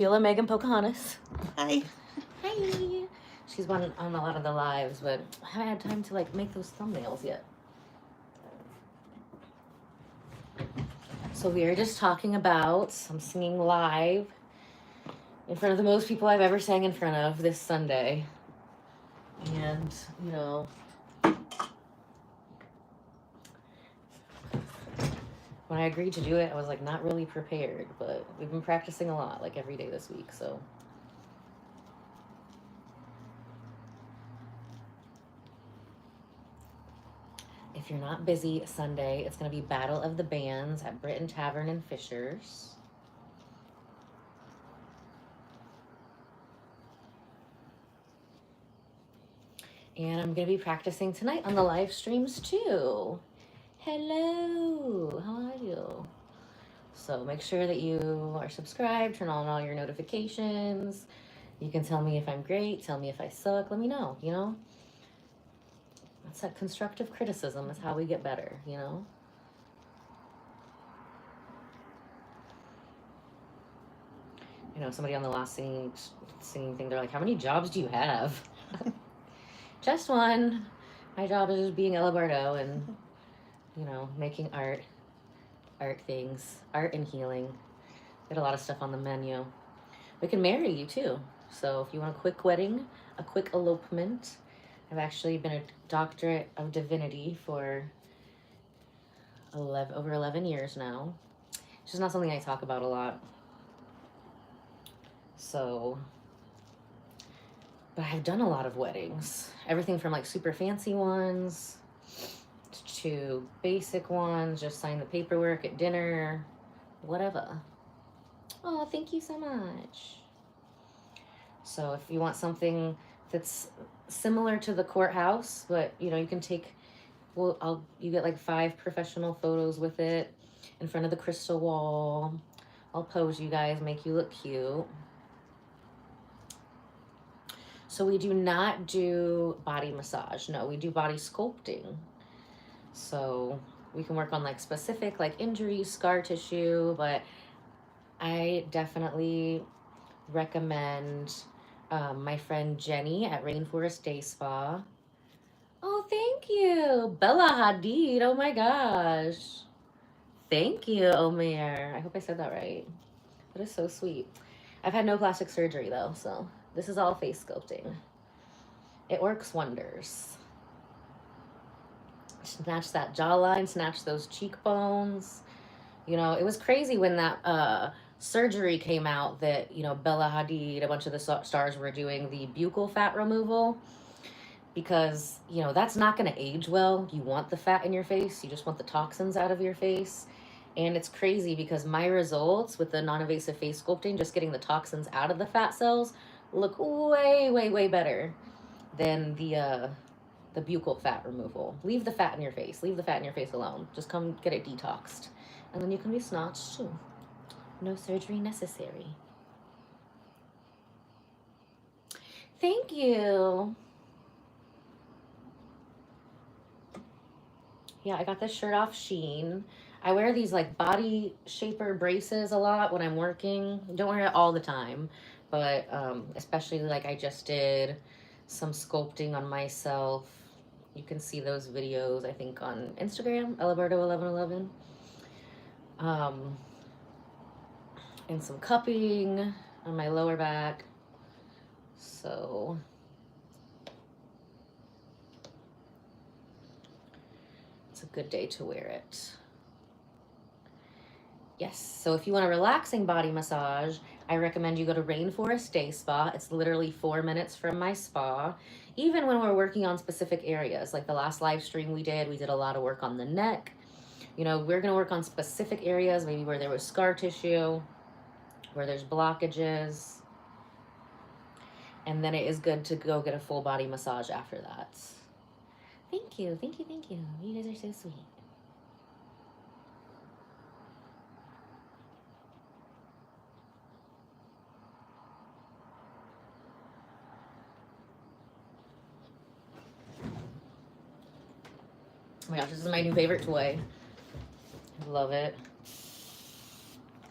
Sheila, Megan, Pochahontos. Hi. Hi. She's been on a lot of the lives, but I haven't had time to make those thumbnails yet. So we are just talking about I'm singing live in front of the most people I've ever sang in front of this Sunday. And, when I agreed to do it, I was not really prepared, but we've been practicing a lot, every day this week, so. If you're not busy Sunday, it's going to be Battle of the Bands at Britain Tavern in Fishers. And I'm going to be practicing tonight on the live streams too. Hello, how are you? So make sure that you are subscribed, turn on all your notifications. You can tell me if I'm great, tell me if I suck, let me know, That's that constructive criticism is how we get better, Somebody on the last singing thing, they're like, how many jobs do you have? Just one. My job is just being Ella Bardo and, making art things, art and healing. Got a lot of stuff on the menu. We can marry you too. So if you want a quick wedding, a quick elopement, I've actually been a doctorate of divinity for over 11 years now. It's just not something I talk about a lot. So, but I've done a lot of weddings. Everything from super fancy ones to basic ones, just sign the paperwork at dinner, whatever. Oh, thank you so much. So if you want something that's similar to the courthouse, but you can take, you get 5 professional photos with it in front of the crystal wall. I'll pose you guys, make you look cute. So we do not do body massage. No, we do body sculpting. So we can work on specific injuries, scar tissue, but I definitely recommend my friend Jenny at Rainforest Day Spa. Oh, thank you. Bella Hadid. Oh my gosh. Thank you, Omer. I hope I said that right. That is so sweet. I've had no plastic surgery though, so this is all face sculpting. It works wonders. Snatch that jawline, snatch those cheekbones. It was crazy when that surgery came out that, Bella Hadid, a bunch of the stars were doing the buccal fat removal because, that's not going to age well. You want the fat in your face. You just want the toxins out of your face. And it's crazy because my results with the non-invasive face sculpting, just getting the toxins out of the fat cells, look way, way, way better than the buccal fat removal. Leave the fat in your face. Leave the fat in your face alone. Just come get it detoxed. And then you can be snatched too. No surgery necessary. Thank you. Yeah, I got this shirt off Shein. I wear these body shaper braces a lot when I'm working. Don't wear it all the time, but especially I just did some sculpting on myself. You can see those videos, I think, on Instagram, Elabardo1111. And some cupping on my lower back. So it's a good day to wear it. Yes, so if you want a relaxing body massage, I recommend you go to Rainforest Day Spa. It's literally 4 minutes from my spa. Even when we're working on specific areas, like the last live stream we did a lot of work on the neck. We're gonna work on specific areas, maybe where there was scar tissue, where there's blockages. And then it is good to go get a full body massage after that. Thank you, thank you, thank you. You guys are so sweet. Oh my gosh, this is my new favorite toy. I love it.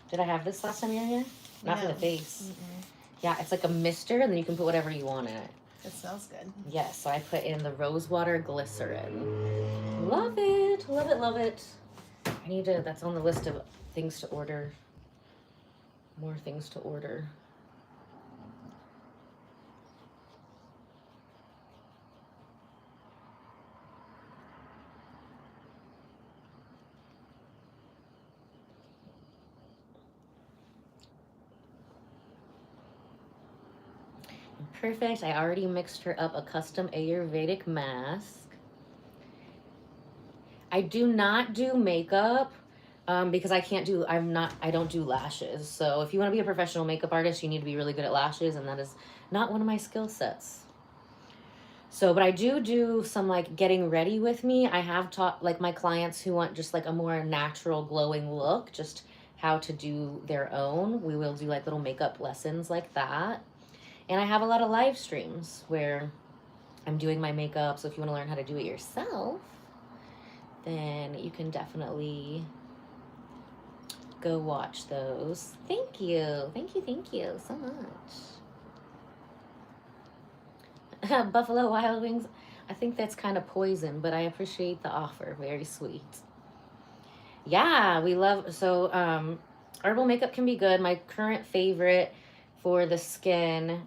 Did I have this last time you were here? Not for the face. Yeah, it's like a mister, and then you can put whatever you want in it. It smells good. Yes, so I put in the rosewater glycerin. Love it, love it, love it. I need to, that's on the list of things to order. More things to order. Perfect. I already mixed her up a custom Ayurvedic mask. I do not do makeup because I don't do lashes. So if you want to be a professional makeup artist, you need to be really good at lashes, and that is not one of my skill sets. So, but I do some like getting ready with me. I have taught like my clients who want just like a more natural glowing look, just how to do their own. We will do like little makeup lessons like that. And I have a lot of live streams where I'm doing my makeup. So if you want to learn how to do it yourself, then you can definitely go watch those. Thank you. Thank you so much. Buffalo Wild Wings. I think that's kind of poison, but I appreciate the offer. Very sweet. Yeah, we love, so herbal makeup can be good. My current favorite for the skin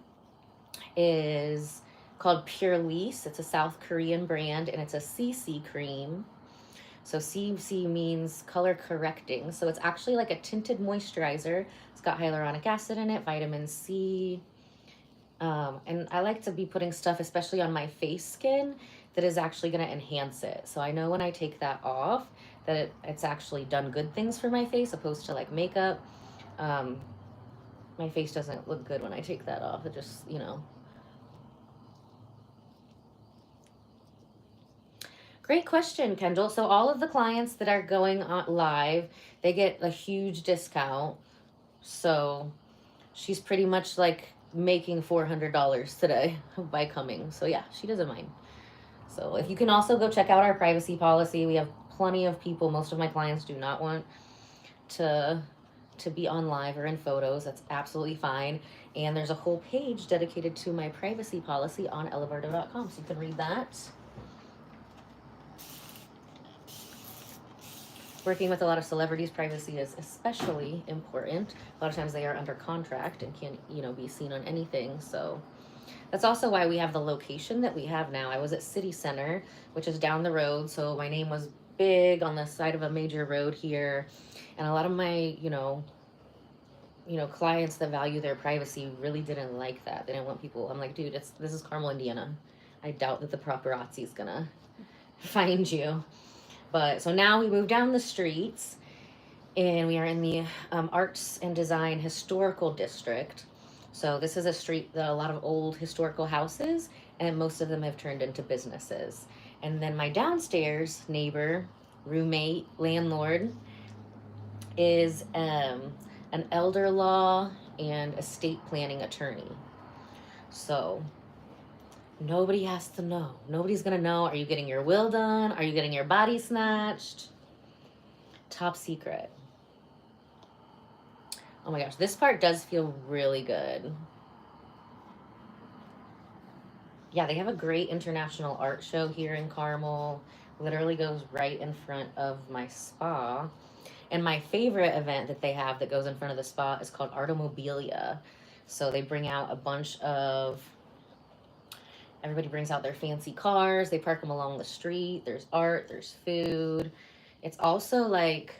is called Pure Lise. It's a South Korean brand, and it's a CC cream. So CC means color correcting. So it's actually like a tinted moisturizer. It's got hyaluronic acid in it, vitamin C. And I like to be putting stuff, especially on my face skin, that is actually going to enhance it. So I know when I take that off that it's actually done good things for my face, opposed to like makeup. My face doesn't look good when I take that off. It just, you know. Great question, Kendall. So all of the clients that are going on live, they get a huge discount. So she's pretty much like making $400 today by coming. So yeah, she doesn't mind. So if you can also go check out our privacy policy. We have plenty of people. Most of my clients do not want to be on live or in photos. That's absolutely fine. And there's a whole page dedicated to my privacy policy on ellabardo.com. So you can read that. Working with a lot of celebrities, privacy is especially important. A lot of times they are under contract and can't, you know, be seen on anything. So that's also why we have the location that we have now. I was at City Center, which is down the road. So my name was big on the side of a major road here. And a lot of my, you know, clients that value their privacy really didn't like that. They didn't want people. I'm like, dude, this is Carmel, Indiana. I doubt that the paparazzi is gonna find you. But so now we move down the streets, and we are in the Arts and Design Historical District. So this is a street that a lot of old historical houses, and most of them have turned into businesses. And then my downstairs neighbor, roommate, landlord is an elder law and estate planning attorney. So nobody has to know. Nobody's going to know. Are you getting your will done? Are you getting your body snatched? Top secret. Oh my gosh, this part does feel really good. Yeah, they have a great international art show here in Carmel. Literally goes right in front of my spa. And my favorite event that they have that goes in front of the spa is called Artomobilia. So they bring out a bunch of, everybody brings out their fancy cars. They park them along the street. There's art, there's food. It's also like,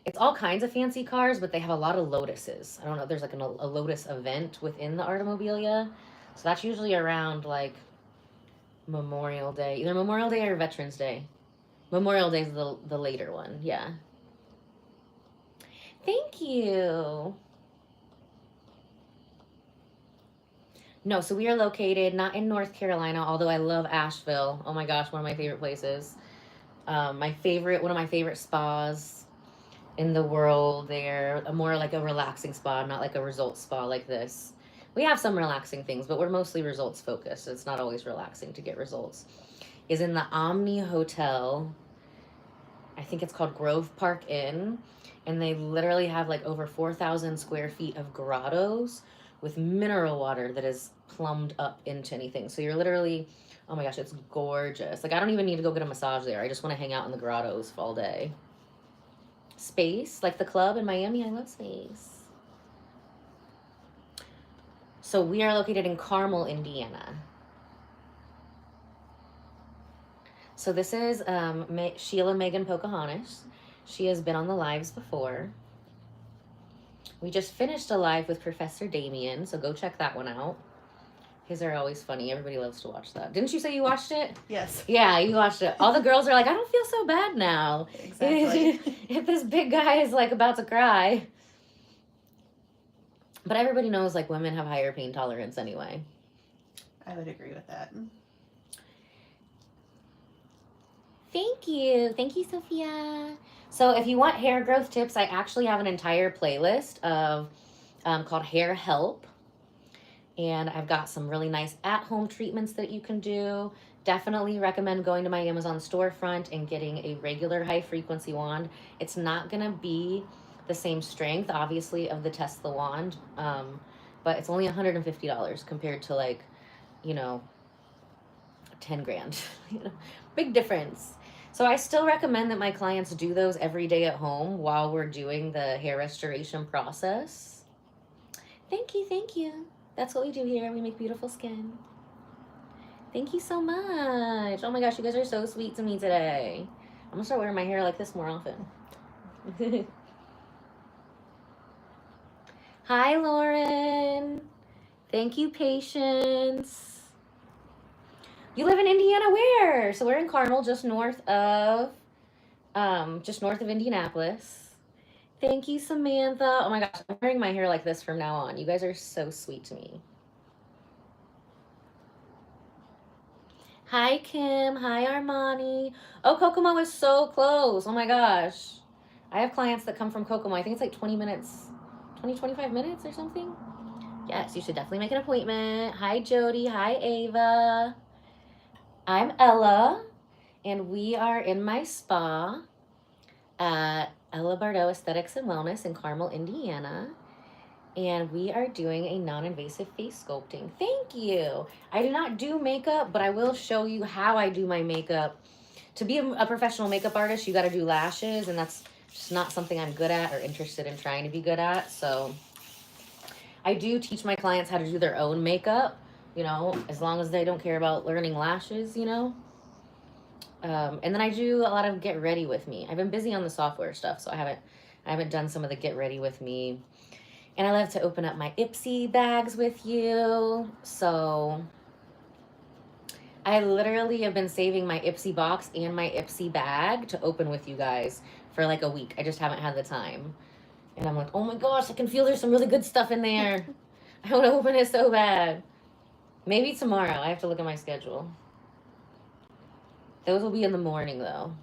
it's all kinds of fancy cars, but they have a lot of Lotuses. I don't know, there's like a Lotus event within the Artomobilia. So that's usually around like Memorial Day, either Memorial Day or Veterans Day. Memorial Day is the later one, yeah. Thank you. No, so we are located not in North Carolina, although I love Asheville. Oh my gosh, one of my favorite places. One of my favorite spas in the world. They're more like a relaxing spa, not like a result spa like this. We have some relaxing things, but we're mostly results focused. So it's not always relaxing to get results. Is in the Omni Hotel I think it's called Grove Park Inn. And they literally have like over 4,000 square feet of grottos with mineral water that is plumbed up into anything. So you're literally, oh my gosh, it's gorgeous. Like, I don't even need to go get a massage there. I just want to hang out in the grottos all day. Space, like the club in Miami. I love Space. So we are located in Carmel, Indiana. So this is Sheila Megan Pochahontos. She has been on the lives before. We just finished a live with Professor Damien, so go check that one out. His are always funny. Everybody loves to watch that. Didn't you say you watched it? Yes. Yeah, you watched it. All the girls are like, I don't feel so bad now. Exactly. If this big guy is like about to cry. But everybody knows like women have higher pain tolerance anyway. I would agree with that. Thank you. Thank you, Sophia. So if you want hair growth tips, I actually have an entire playlist of called Hair Help. And I've got some really nice at-home treatments that you can do. Definitely recommend going to my Amazon storefront and getting a regular high-frequency wand. It's not going to be the same strength, obviously, of the Tesla wand, but it's only $150 compared to, like, you know, 10 grand. Big difference. So I still recommend that my clients do those every day at home while we're doing the hair restoration process. Thank you, thank you. That's what we do here. We make beautiful skin. Thank you so much. Oh my gosh, you guys are so sweet to me today. I'm gonna start wearing my hair like this more often. Hi, Lauren. Thank you, Patience. You live in Indiana where? So we're in Carmel, just north of Indianapolis. Thank you, Samantha. Oh my gosh, I'm wearing my hair like this from now on. You guys are so sweet to me. Hi, Kim. Hi, Armani. Oh, Kokomo is so close. Oh my gosh. I have clients that come from Kokomo. I think it's like 20 minutes, 25 minutes or something. Yes, you should definitely make an appointment. Hi, Jody. Hi, Ava. I'm Ella, and we are in my spa at Ella Bardo Aesthetics and Wellness in Carmel, Indiana. And we are doing a non-invasive face sculpting. Thank you. I do not do makeup, but I will show you how I do my makeup. To be a professional makeup artist, you got to do lashes, and that's just not something I'm good at or interested in trying to be good at. So I do teach my clients how to do their own makeup, you know, as long as they don't care about learning lashes, you know. And then I do a lot of get ready with me. I've been busy on the software stuff, so I haven't done some of the get ready with me. And I love to open up my Ipsy bags with you. So I literally have been saving my Ipsy box and my Ipsy bag to open with you guys for like a week. I just haven't had the time. And I'm like, oh my gosh, I can feel there's some really good stuff in there. I want to open it so bad. Maybe tomorrow. I have to look at my schedule. Those will be in the morning though.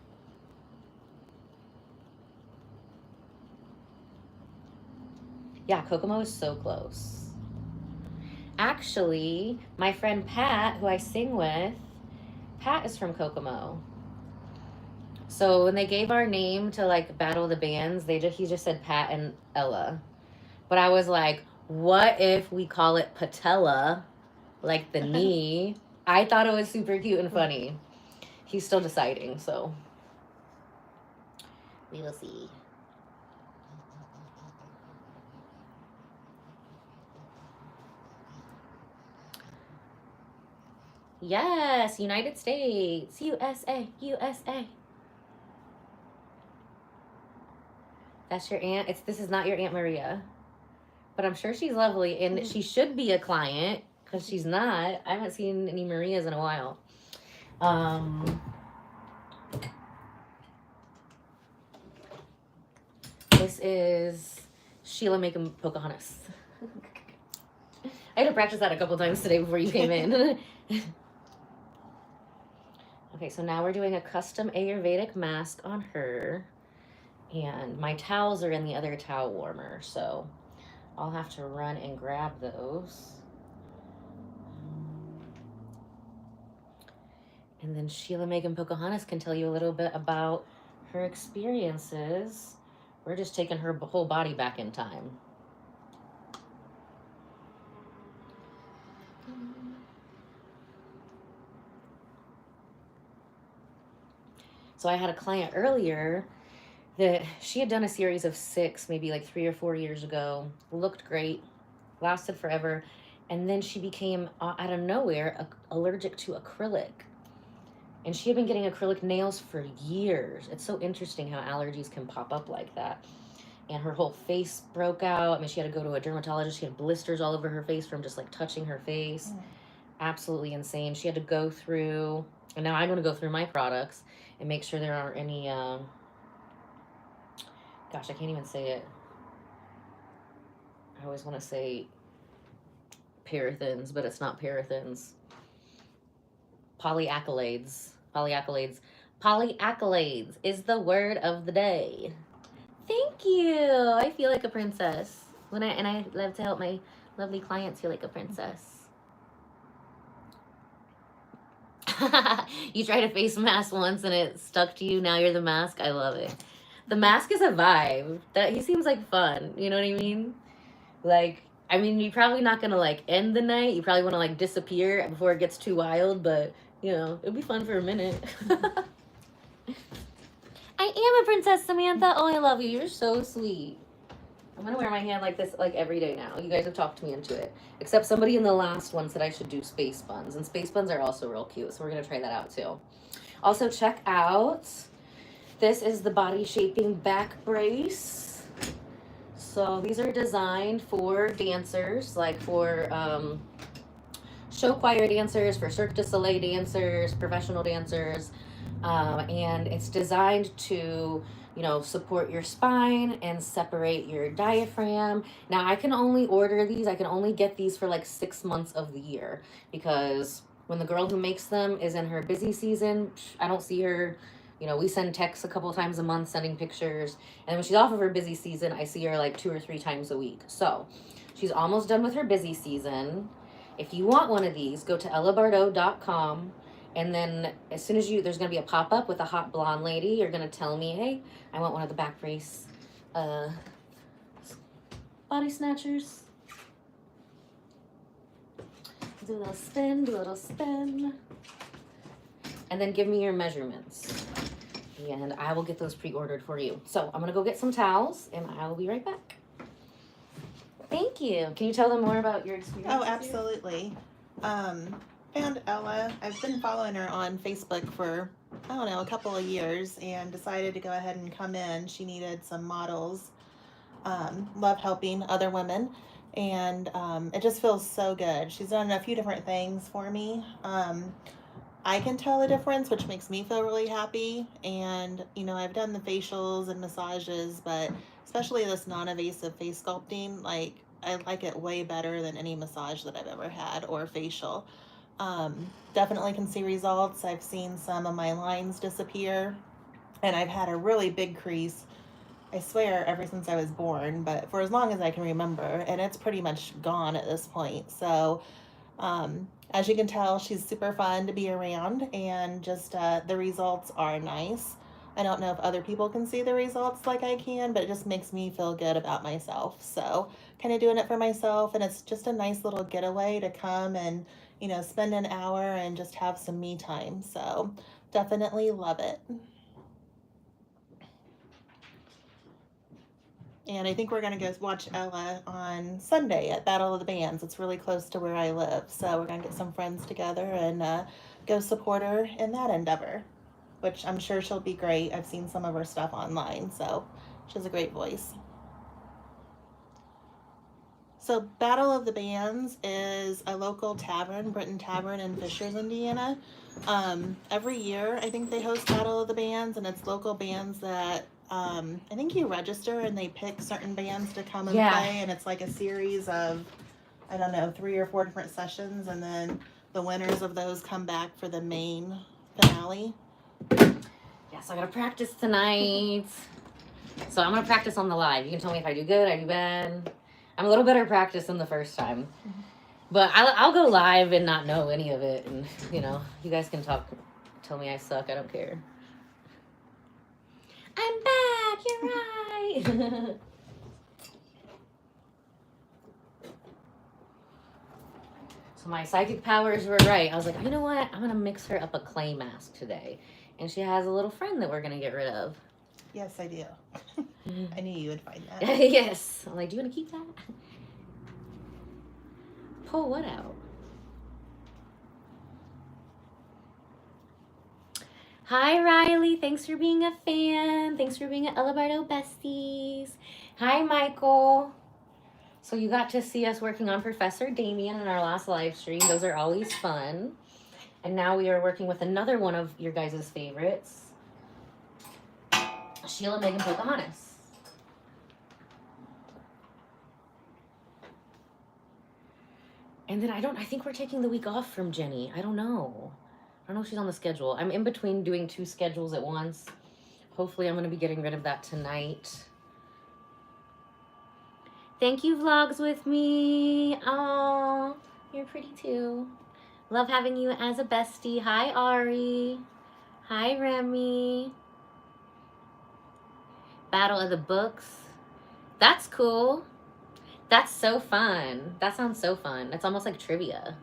Yeah, Kokomo is so close. Actually, my friend Pat, who I sing with, Pat is from Kokomo. So when they gave our name to like battle the bands, he just said Pat and Ella. But I was like, what if we call it patella, like the knee? I thought it was super cute and funny. He's still deciding, so we will see. Yes, United States, USA, USA. That's your aunt. This is not your Aunt Maria, but I'm sure she's lovely, and she should be a client because she's not. I haven't seen any Marias in a while. This is Sheila making Pocahontas. I had to practice that a couple times today before you came in. Okay, so now we're doing a custom Ayurvedic mask on her. And my towels are in the other towel warmer, so I'll have to run and grab those. And then Sheila Megan Pocahontas can tell you a little bit about her experiences. We're just taking her whole body back in time. So I had a client earlier that she had done a series of 6, maybe like 3 or 4 years ago. Looked great, lasted forever. And then she became, out of nowhere, allergic to acrylic. And she had been getting acrylic nails for years. It's so interesting how allergies can pop up like that. And her whole face broke out. I mean, she had to go to a dermatologist. She had blisters all over her face from just like touching her face. Absolutely insane. She had to go through, and now I'm going to go through my products and make sure there aren't any, gosh, I can't even say it. I always want to say parathens, but it's not parathens. Polyaccolades. Polyaccolades is the word of the day. Thank you. I feel like a princess. I love to help my lovely clients feel like a princess. You tried a face mask once and it stuck to you. Now you're the mask. I love it. The mask is a vibe. That he seems like fun. You know what I mean? Like, I mean, you're probably not gonna like end the night. You probably want to like disappear before it gets too wild. But you know, it'll be fun for a minute. I am a princess, Samantha. Oh, I love you. You're so sweet. I'm gonna wear my hand like this like every day now. You guys have talked me into it. Except somebody in the last one said I should do space buns. And space buns are also real cute. So we're gonna try that out too. Also check out, this is the body shaping back brace. So these are designed for dancers, like for show choir dancers, for Cirque du Soleil dancers, professional dancers. And it's designed to, you know, support your spine and separate your diaphragm. Now, I can only order these. I can only get these for like 6 months of the year, because when the girl who makes them is in her busy season, I don't see her. You know, we send texts a couple times a month, sending pictures. And when she's off of her busy season, I see her like 2 or 3 times a week. So she's almost done with her busy season. If you want one of these, go to ellabardo.com. And then as soon as there's going to be a pop-up with a hot blonde lady. You're going to tell me, hey, I want one of the back brace body snatchers. Do a little spin. And then give me your measurements. And I will get those pre-ordered for you. So I'm going to go get some towels, and I will be right back. Thank you. Can you tell them more about your experience? Oh, absolutely. Found Ella. I've been following her on Facebook for, I don't know, a couple of years, and decided to go ahead and come in. She needed some models. Love helping other women, and it just feels so good. She's done a few different things for me. I can tell a difference, which makes me feel really happy. And, you know, I've done the facials and massages, but especially this non-invasive face sculpting, like, I like it way better than any massage that I've ever had or facial. Definitely can see results. I've seen some of my lines disappear, and I've had a really big crease, I swear, ever since I was born, but for as long as I can remember, and it's pretty much gone at this point. So, as you can tell, she's super fun to be around, and just the results are nice. I don't know if other people can see the results like I can, but it just makes me feel good about myself. So kind of doing it for myself, and it's just a nice little getaway to come and, you know, spend an hour and just have some me time. So definitely love it. And I think we're going to go watch Ella on Sunday at Battle of the Bands. It's really close to where I live. So we're going to get some friends together and go support her in that endeavor, which I'm sure she'll be great. I've seen some of her stuff online, so she has a great voice. So Battle of the Bands is a local tavern, Britain Tavern in Fishers, Indiana. Every year, I think they host Battle of the Bands, and it's local bands that I think you register and they pick certain bands to come and play, and it's like a series of, I don't know, 3 or 4 different sessions, and then the winners of those come back for the main finale. Yes, I gotta practice tonight. So I'm gonna practice on the live. You can tell me if I do good, I do bad. I'm a little better at practice than the first time. But I'll go live and not know any of it, and you know, you guys can tell me I suck. I don't care. I'm back. You're right. So my psychic powers were right. I was like, you know what? I'm going to mix her up a clay mask today. And she has a little friend that we're going to get rid of. Yes, I do. I knew you would find that. Yes. I'm like, do you want to keep that? Pull what out? Hi, Riley. Thanks for being a fan. Thanks for being an Ella Bardo Besties. Hi, Michael. So you got to see us working on Professor Damien in our last live stream. Those are always fun. And now we are working with another one of your guys' favorites, Sheila, Megan, Pochahontos. And then I think we're taking the week off from Jenny. I don't know if she's on the schedule. I'm in between doing 2 schedules at once. Hopefully I'm going to be getting rid of that tonight. Thank you, Vlogs with me. Oh, you're pretty too. Love having you as a bestie. Hi, Ari. Hi, Remy. Battle of the Books. That's cool. That's so fun. That sounds so fun. It's almost like trivia.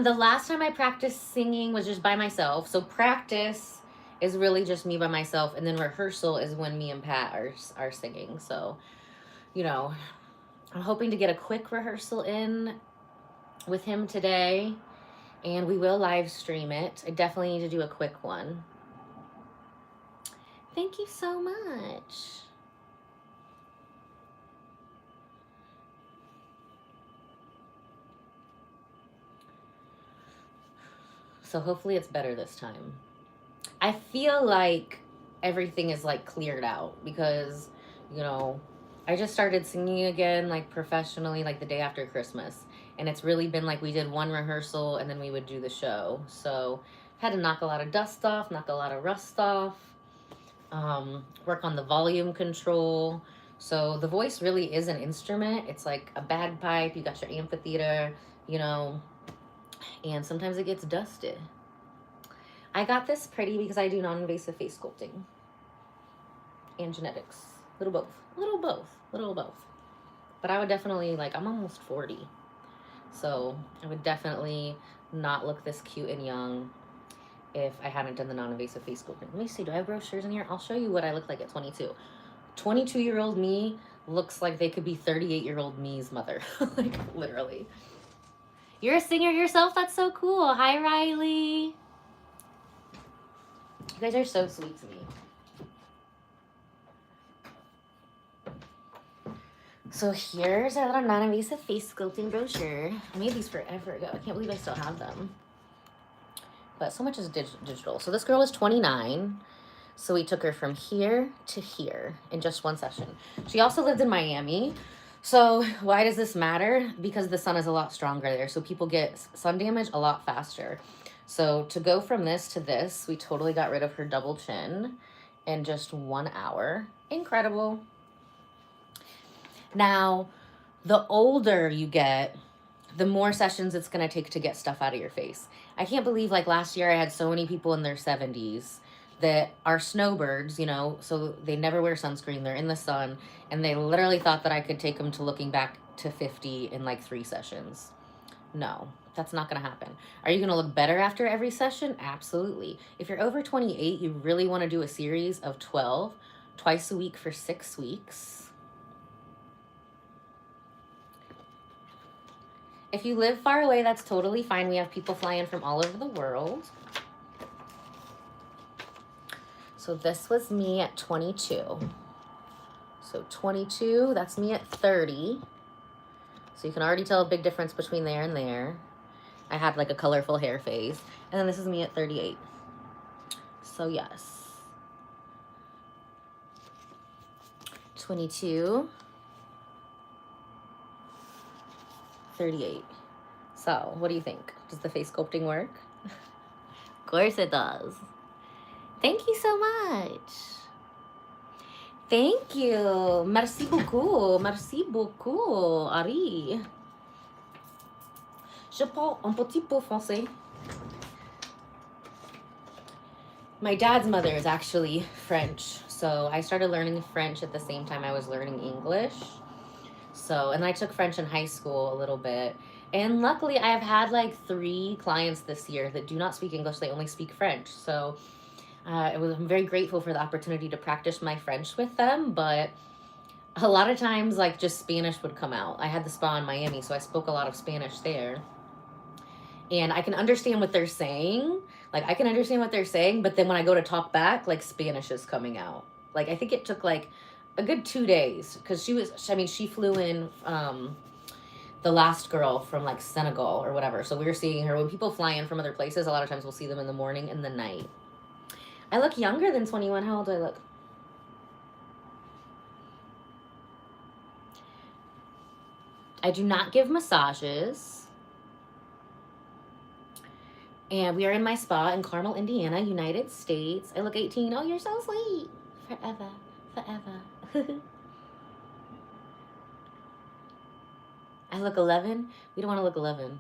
The last time I practiced singing was just by myself. So practice is really just me by myself, and then rehearsal is when me and Pat are singing. So, you know, I'm hoping to get a quick rehearsal in with him today, and we will live stream it. I definitely need to do a quick one. Thank you so much. So hopefully it's better this time. I feel like everything is like cleared out because, you know, I just started singing again, like professionally, like the day after Christmas. And it's really been like we did 1 rehearsal and then we would do the show. So had to knock a lot of dust off, knock a lot of rust off, work on the volume control. So the voice really is an instrument. It's like a bagpipe. You got your amphitheater, you know, and sometimes it gets dusted. I got this pretty because I do non-invasive face sculpting and genetics. Little both. But I would definitely, like, I'm almost 40. So I would definitely not look this cute and young if I hadn't done the non-invasive face sculpting. Let me see, do I have brochures in here? I'll show you what I look like at 22. 22-year-old me looks like they could be 38-year-old me's mother. Like, literally. You're a singer yourself? That's so cool. Hi, Riley. You guys are so sweet to me. So here's our little non-invasive face sculpting brochure. I made these forever ago. I can't believe I still have them. But so much is digital. So this girl is 29. So we took her from here to here in just 1 session. She also lived in Miami. So why does this matter? Because the sun is a lot stronger there. So people get sun damage a lot faster. So to go from this to this, we totally got rid of her double chin in just 1 hour. Incredible. Now, the older you get, the more sessions it's going to take to get stuff out of your face. I can't believe, like, last year I had so many people in their 70s that are snowbirds, you know, so they never wear sunscreen. They're in the sun, and they literally thought that I could take them to looking back to 50 in, like, 3 sessions. No, that's not going to happen. Are you going to look better after every session? Absolutely. If you're over 28, you really want to do a series of 12, twice a week for 6 weeks. If you live far away, that's totally fine. We have people flying from all over the world. So this was me at 22. So 22, that's me at 30. So you can already tell a big difference between there and there. I had like a colorful hair phase. And then this is me at 38. So yes. 22. 38. So, what do you think? Does the face sculpting work? Of course it does. Thank you so much. Thank you. Merci beaucoup. Merci beaucoup, Ari. Je parle un petit peu français. My dad's mother is actually French. So I started learning French at the same time I was learning English. So, and I took French in high school a little bit. And luckily, I have had like 3 clients this year that do not speak English, they only speak French. So I'm very grateful for the opportunity to practice my French with them. But a lot of times, like just Spanish would come out. I had the spa in Miami, so I spoke a lot of Spanish there. And I can understand what they're saying. Like, I can understand what they're saying, but then when I go to talk back, like Spanish is coming out. Like, I think it took like a good 2 days because she flew in the last girl from like Senegal or whatever. So we were seeing her. When people fly in from other places, a lot of times we'll see them in the morning and the night. I look younger than 21. How old do I look? I do not give massages. And we are in my spa in Carmel, Indiana, United States. I look 18. Oh, you're so sweet. Forever. Forever. I look 11. We don't want to look 11.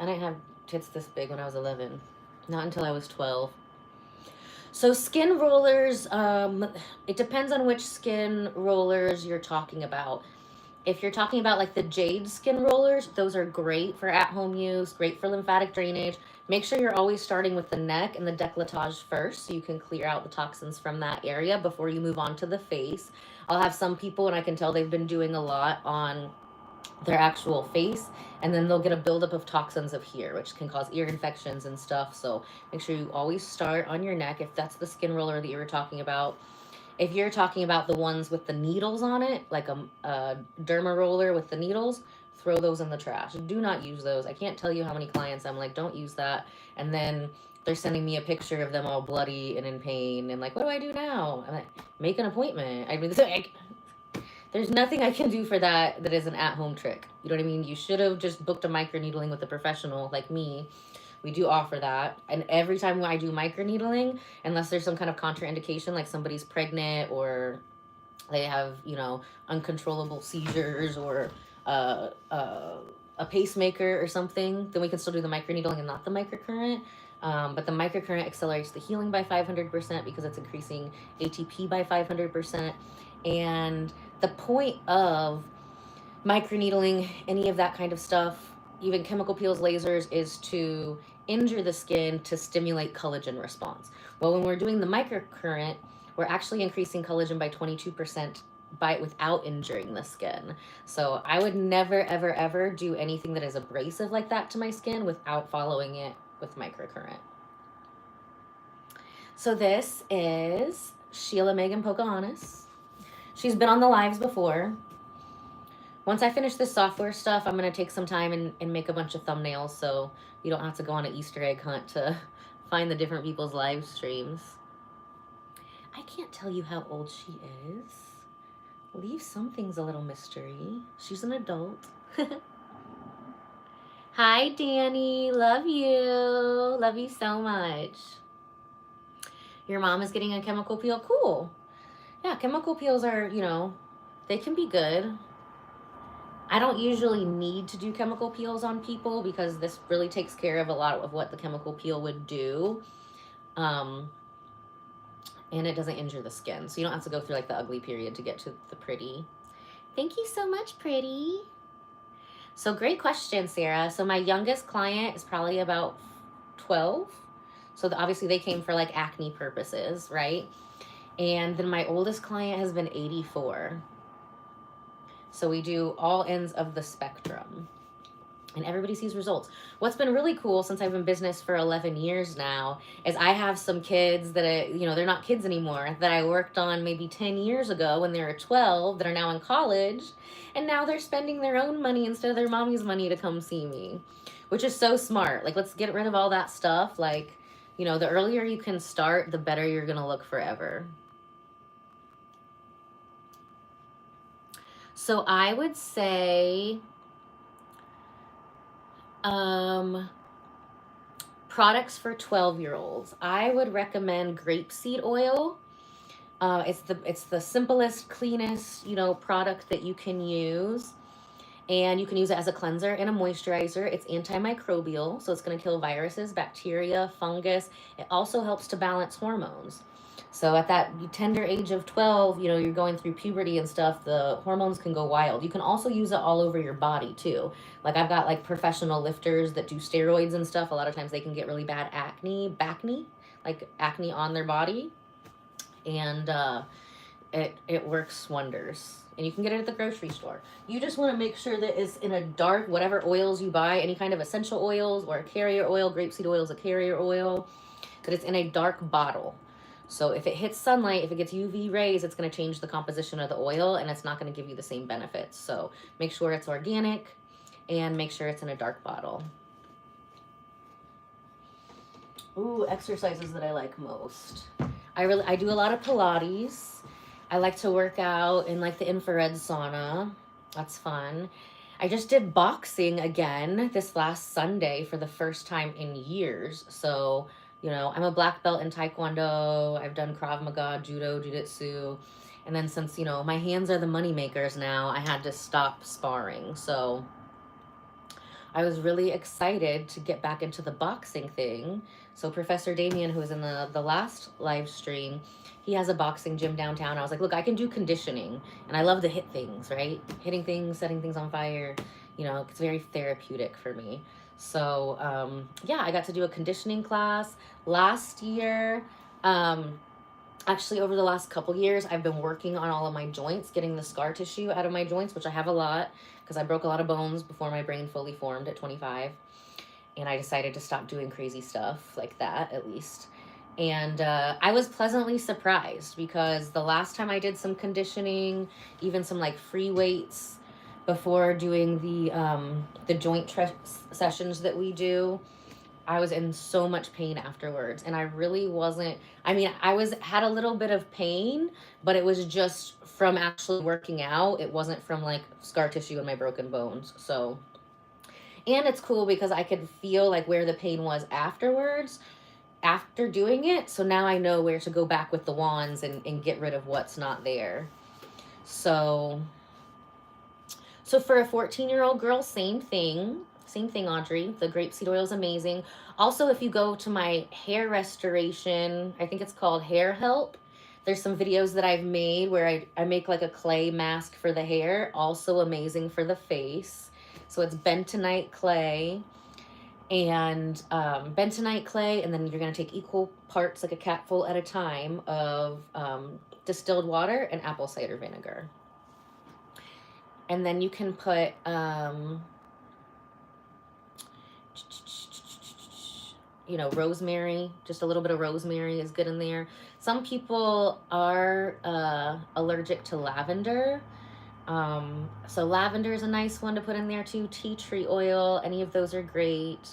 I didn't have tits this big when I was 11. Not until I was 12. So skin rollers, it depends on which skin rollers you're talking about. If you're talking about like the jade skin rollers, those are great for at-home use, great for lymphatic drainage. Make sure you're always starting with the neck and the décolletage first so you can clear out the toxins from that area before you move on to the face. I'll have some people, and I can tell they've been doing a lot on their actual face, and then they'll get a buildup of toxins of here, which can cause ear infections and stuff. So make sure you always start on your neck if that's the skin roller that you were talking about. If you're talking about the ones with the needles on it, like a derma roller with the needles, throw those in the trash. Do not use those. I can't tell you how many clients I'm like, don't use that. And then they're sending me a picture of them all bloody and in pain and like, what do I do now? I'm like, make an appointment. I mean, there's nothing I can do for that that is an at-home trick. You know what I mean? You should have just booked a microneedling with a professional like me. We do offer that. And every time I do microneedling, unless there's some kind of contraindication, like somebody's pregnant or they have, uncontrollable seizures or a pacemaker or something, then we can still do the microneedling and not the microcurrent. But the microcurrent accelerates the healing by 500% because it's increasing ATP by 500%. And the point of microneedling, any of that kind of stuff, even chemical peels, lasers, is to injure the skin to stimulate collagen response. Well, when we're doing the microcurrent, we're actually increasing collagen by 22% without injuring the skin. So I would never, ever, ever do anything that is abrasive like that to my skin without following it with microcurrent. So this is Sheila Megan Pochahontos. She's been on the lives before. Once I finish this software stuff, I'm going to take some time and make a bunch of thumbnails so you don't have to go on an Easter egg hunt to find the different people's live streams. I can't tell you how old she is. Leave some things a little mystery. She's an adult. Hi, Danny. Love you. Love you so much. Your mom is getting a chemical peel. Cool. Yeah, chemical peels are, they can be good. I don't usually need to do chemical peels on people because this really takes care of a lot of what the chemical peel would do. And it doesn't injure the skin. So you don't have to go through like the ugly period to get to the pretty. Thank you so much, pretty. So great question, Sarah. So my youngest client is probably about 12. So obviously they came for like acne purposes, right? And then my oldest client has been 84. So we do all ends of the spectrum. And everybody sees results. What's been really cool since I've been in business for 11 years now is I have some kids that, they're not kids anymore, that I worked on maybe 10 years ago when they were 12 that are now in college. And now they're spending their own money instead of their mommy's money to come see me, which is so smart. Like, let's get rid of all that stuff. Like, the earlier you can start, the better you're going to look forever. So I would say products for 12-year-olds. I would recommend grapeseed oil. It's the simplest, cleanest, product that you can use. And you can use it as a cleanser and a moisturizer. It's antimicrobial, so it's going to kill viruses, bacteria, fungus. It also helps to balance hormones. So at that tender age of 12, you know, you're going through puberty and stuff, the hormones can go wild. You can also use it all over your body too. Like I've got like professional lifters that do steroids and stuff. A lot of times they can get really bad acne, like acne on their body. And it works wonders. And you can get it at the grocery store. You just want to make sure that it's in a dark, whatever oils you buy, any kind of essential oils or a carrier oil, grapeseed oil is a carrier oil, that it's in a dark bottle. So if it hits sunlight, if it gets UV rays, it's going to change the composition of the oil and it's not going to give you the same benefits. So make sure it's organic and make sure it's in a dark bottle. Ooh, exercises that I like most. I do a lot of Pilates. I like to work out in like the infrared sauna. That's fun. I just did boxing again this last Sunday for the first time in years. So, you know, I'm a black belt in Taekwondo. I've done Krav Maga, Judo, Jiu-Jitsu. And then since, you know, my hands are the money makers now, I had to stop sparring. So I was really excited to get back into the boxing thing. So Professor Damien, who was in the last live stream, he has a boxing gym downtown. I was like, look, I can do conditioning. And I love to hit things, right? Hitting things, setting things on fire. You know, it's very therapeutic for me. So, yeah, I got to do a conditioning class last year. Actually, over the last couple years, I've been working on all of my joints, getting the scar tissue out of my joints, which I have a lot because I broke a lot of bones before my brain fully formed at 25. And I decided to stop doing crazy stuff like that, at least. And I was pleasantly surprised because the last time I did some conditioning, even some like free weights before doing the joint sessions that we do, I was in so much pain afterwards. And I really wasn't, I mean, had a little bit of pain, but it was just from actually working out. It wasn't from like scar tissue in my broken bones. So, and it's cool because I could feel like where the pain was afterwards after doing it. So now I know where to go back with the wands and get rid of what's not there. So for a 14-year-old girl, same thing, Audrey. The grapeseed oil is amazing. Also, if you go to my hair restoration, I think it's called Hair Help, there's some videos that I've made where I make like a clay mask for the hair, also amazing for the face. So it's bentonite clay and bentonite clay, and then you're going to take equal parts, like a capful at a time, of distilled water and apple cider vinegar. And then you can put you know, rosemary. Just a little bit of rosemary is good in there. Some people are allergic to lavender. So lavender is a nice one to put in there too. Tea tree oil, any of those are great.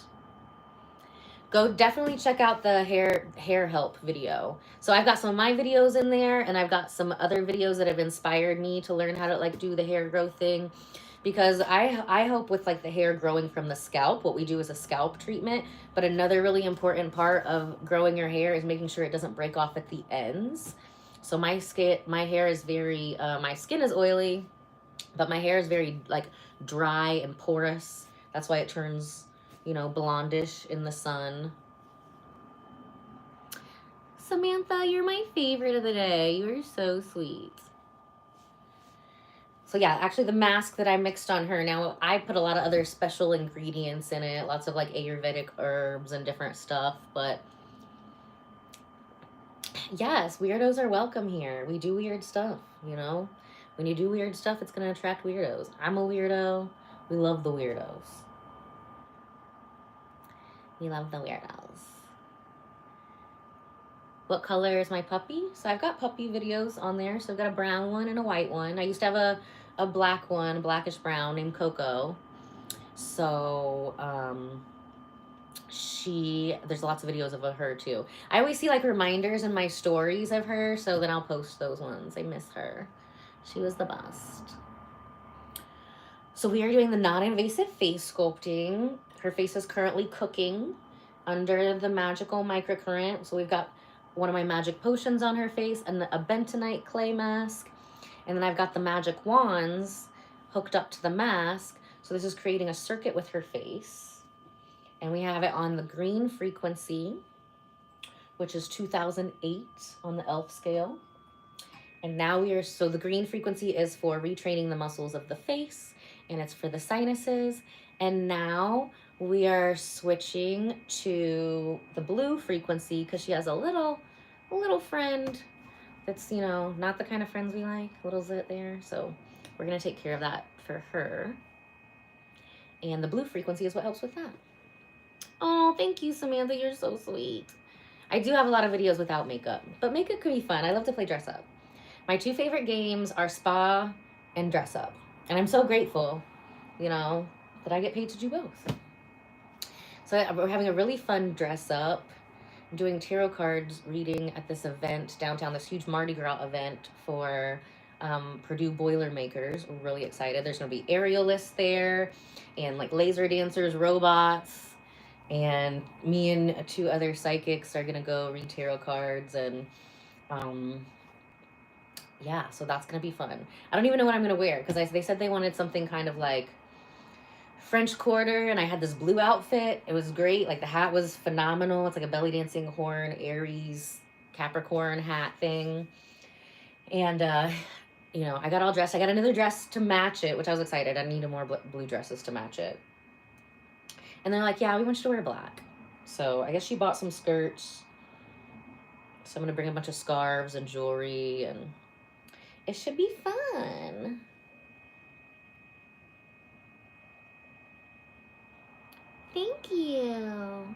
Go definitely check out the hair help video. So I've got some of my videos in there, and I've got some other videos that have inspired me to learn how to like do the hair growth thing, because I help with like the hair growing from the scalp. What we do is a scalp treatment, but another really important part of growing your hair is making sure it doesn't break off at the ends. So my hair is very my skin is oily, but my hair is very like dry and porous. That's why it turns, you know, blondish in the sun. Samantha, you're my favorite of the day. You are so sweet. So yeah, actually the mask that I mixed on her, now I put a lot of other special ingredients in it, lots of like Ayurvedic herbs and different stuff, but yes, weirdos are welcome here. We do weird stuff, you know? When you do weird stuff, it's going to attract weirdos. I'm a weirdo. We love the weirdos. We love the weirdos. What color is my puppy? So I've got puppy videos on there. So I've got a brown one and a white one. I used to have a black one, blackish brown, named Coco. So there's lots of videos of her too. I always see like reminders in my stories of her, so then I'll post those ones. I miss her. She was the best. So we are doing the non-invasive face sculpting. Her face is currently cooking under the magical microcurrent. So we've got one of my magic potions on her face and a bentonite clay mask. And then I've got the magic wands hooked up to the mask. So this is creating a circuit with her face. And we have it on the green frequency, which is 2008 on the ELF scale. And now so the green frequency is for retraining the muscles of the face, and it's for the sinuses. And now we are switching to the blue frequency because she has a little friend that's, you know, not the kind of friends we like, little zit there. So we're going to take care of that for her. And the blue frequency is what helps with that. Oh, thank you, Samantha. You're so sweet. I do have a lot of videos without makeup, but makeup could be fun. I love to play dress up. My two favorite games are Spa and Dress Up. And I'm so grateful, you know, that I get paid to do both. So we're having a really fun dress up. I'm doing tarot cards reading at this event downtown, this huge Mardi Gras event for Purdue Boilermakers. We're really excited. There's going to be aerialists there and like laser dancers, robots. And me and two other psychics are going to go read tarot cards. And yeah, so that's going to be fun. I don't even know what I'm going to wear because they said they wanted something kind of like French Quarter, and I had this blue outfit. It was great. Like the hat was phenomenal. It's like a belly dancing horn, Aries, Capricorn hat thing. And, you know, I got all dressed. I got another dress to match it, which I was excited. I needed more blue dresses to match it. And they're like, yeah, we want you to wear black. So I guess she bought some skirts. So I'm going to bring a bunch of scarves and jewelry, and it should be fun. Thank you.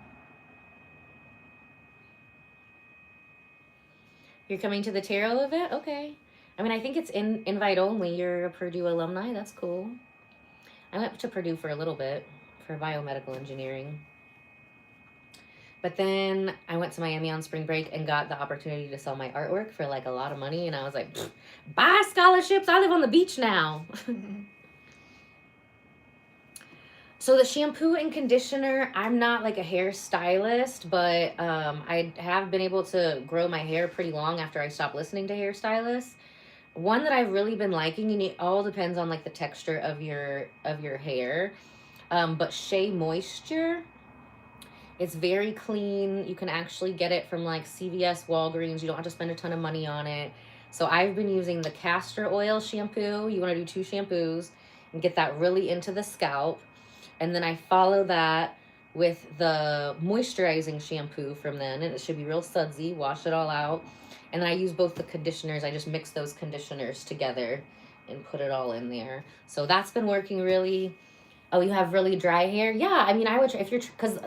You're coming to the tarot event? Okay. I mean, I think it's invite only. You're a Purdue alumni. That's cool. I went to Purdue for a little bit for biomedical engineering. But then I went to Miami on spring break and got the opportunity to sell my artwork for like a lot of money. And I was like, buy scholarships. I live on the beach now. So the shampoo and conditioner, I'm not like a hairstylist, but I have been able to grow my hair pretty long after I stopped listening to hairstylists. One that I've really been liking, and it all depends on like the texture of your hair, but Shea Moisture. It's very clean. You can actually get it from like CVS, Walgreens. You don't have to spend a ton of money on it. So I've been using the castor oil shampoo. You want to do 2 shampoos and get that really into the scalp. And then I follow that with the moisturizing shampoo from then. And it should be real sudsy. Wash it all out. And then I use both the conditioners. I just mix those conditioners together and put it all in there. So that's been working really. Oh, you have really dry hair? Yeah, I mean, I would, if you're, because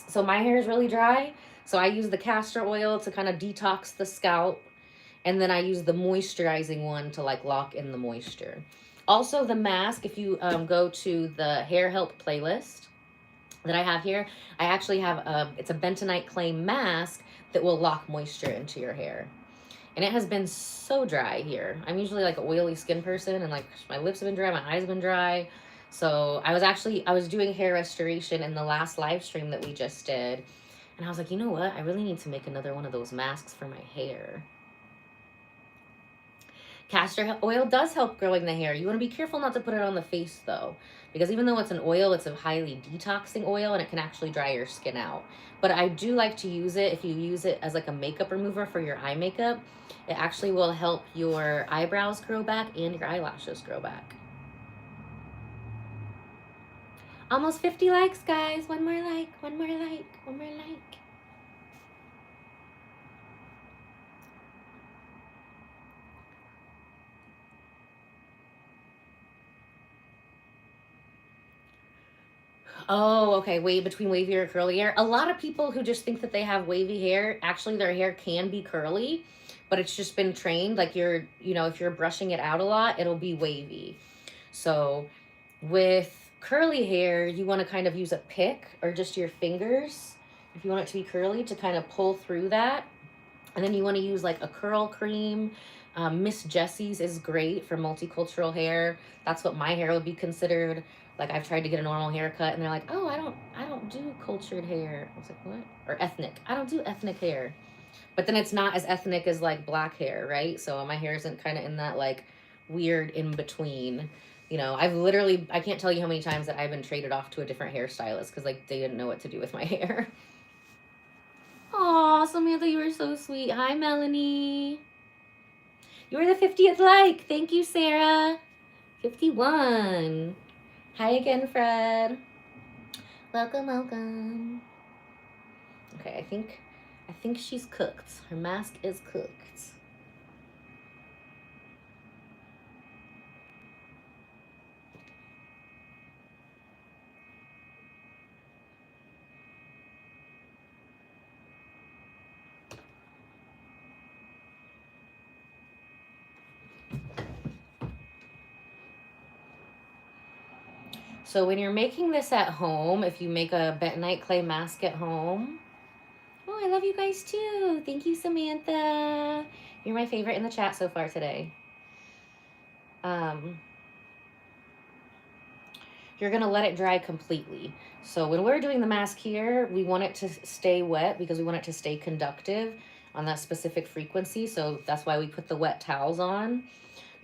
so my hair is really dry. So I use the castor oil to kind of detox the scalp. And then I use the moisturizing one to like lock in the moisture. Also the mask, if you go to the hair help playlist that I have here, I actually have it's a bentonite clay mask that will lock moisture into your hair. And it has been so dry here. I'm usually like an oily skin person, and like my lips have been dry, my eyes have been dry. So I was doing hair restoration in the last live stream that we just did. And I was like, you know what? I really need to make another one of those masks for my hair. Castor oil does help growing the hair. You want to be careful not to put it on the face though, because even though it's an oil, it's a highly detoxing oil and it can actually dry your skin out. But I do like to use it if you use it as like a makeup remover for your eye makeup. It actually will help your eyebrows grow back and your eyelashes grow back. Almost 50 likes, guys. One more like, one more like, one more like. Oh, okay. Between wavy or curly hair. A lot of people who just think that they have wavy hair, actually their hair can be curly, but it's just been trained. Like if you're brushing it out a lot, it'll be wavy. So with curly hair, you want to kind of use a pick or just your fingers if you want it to be curly to kind of pull through that. And then you want to use like a curl cream. Miss Jessie's is great for multicultural hair. That's what my hair would be considered. Like I've tried to get a normal haircut and they're like, oh, I don't do cultured hair. I was like, what? Or ethnic. I don't do ethnic hair. But then it's not as ethnic as like black hair, right? So my hair isn't kind of in that like weird in between. You know, I can't tell you how many times that I've been traded off to a different hairstylist because, like, they didn't know what to do with my hair. Aw, Samantha, you were so sweet. Hi, Melanie. You were the 50th like. Thank you, Sarah. 51. Hi again, Fred. Welcome, welcome. Okay, I think she's cooked. Her mask is cooked. So when you're making this at home, if you make a bentonite clay mask at home, oh, I love you guys too. Thank you, Samantha. You're my favorite in the chat so far today. You're gonna let it dry completely. So when we're doing the mask here, we want it to stay wet because we want it to stay conductive on that specific frequency. So that's why we put the wet towels on.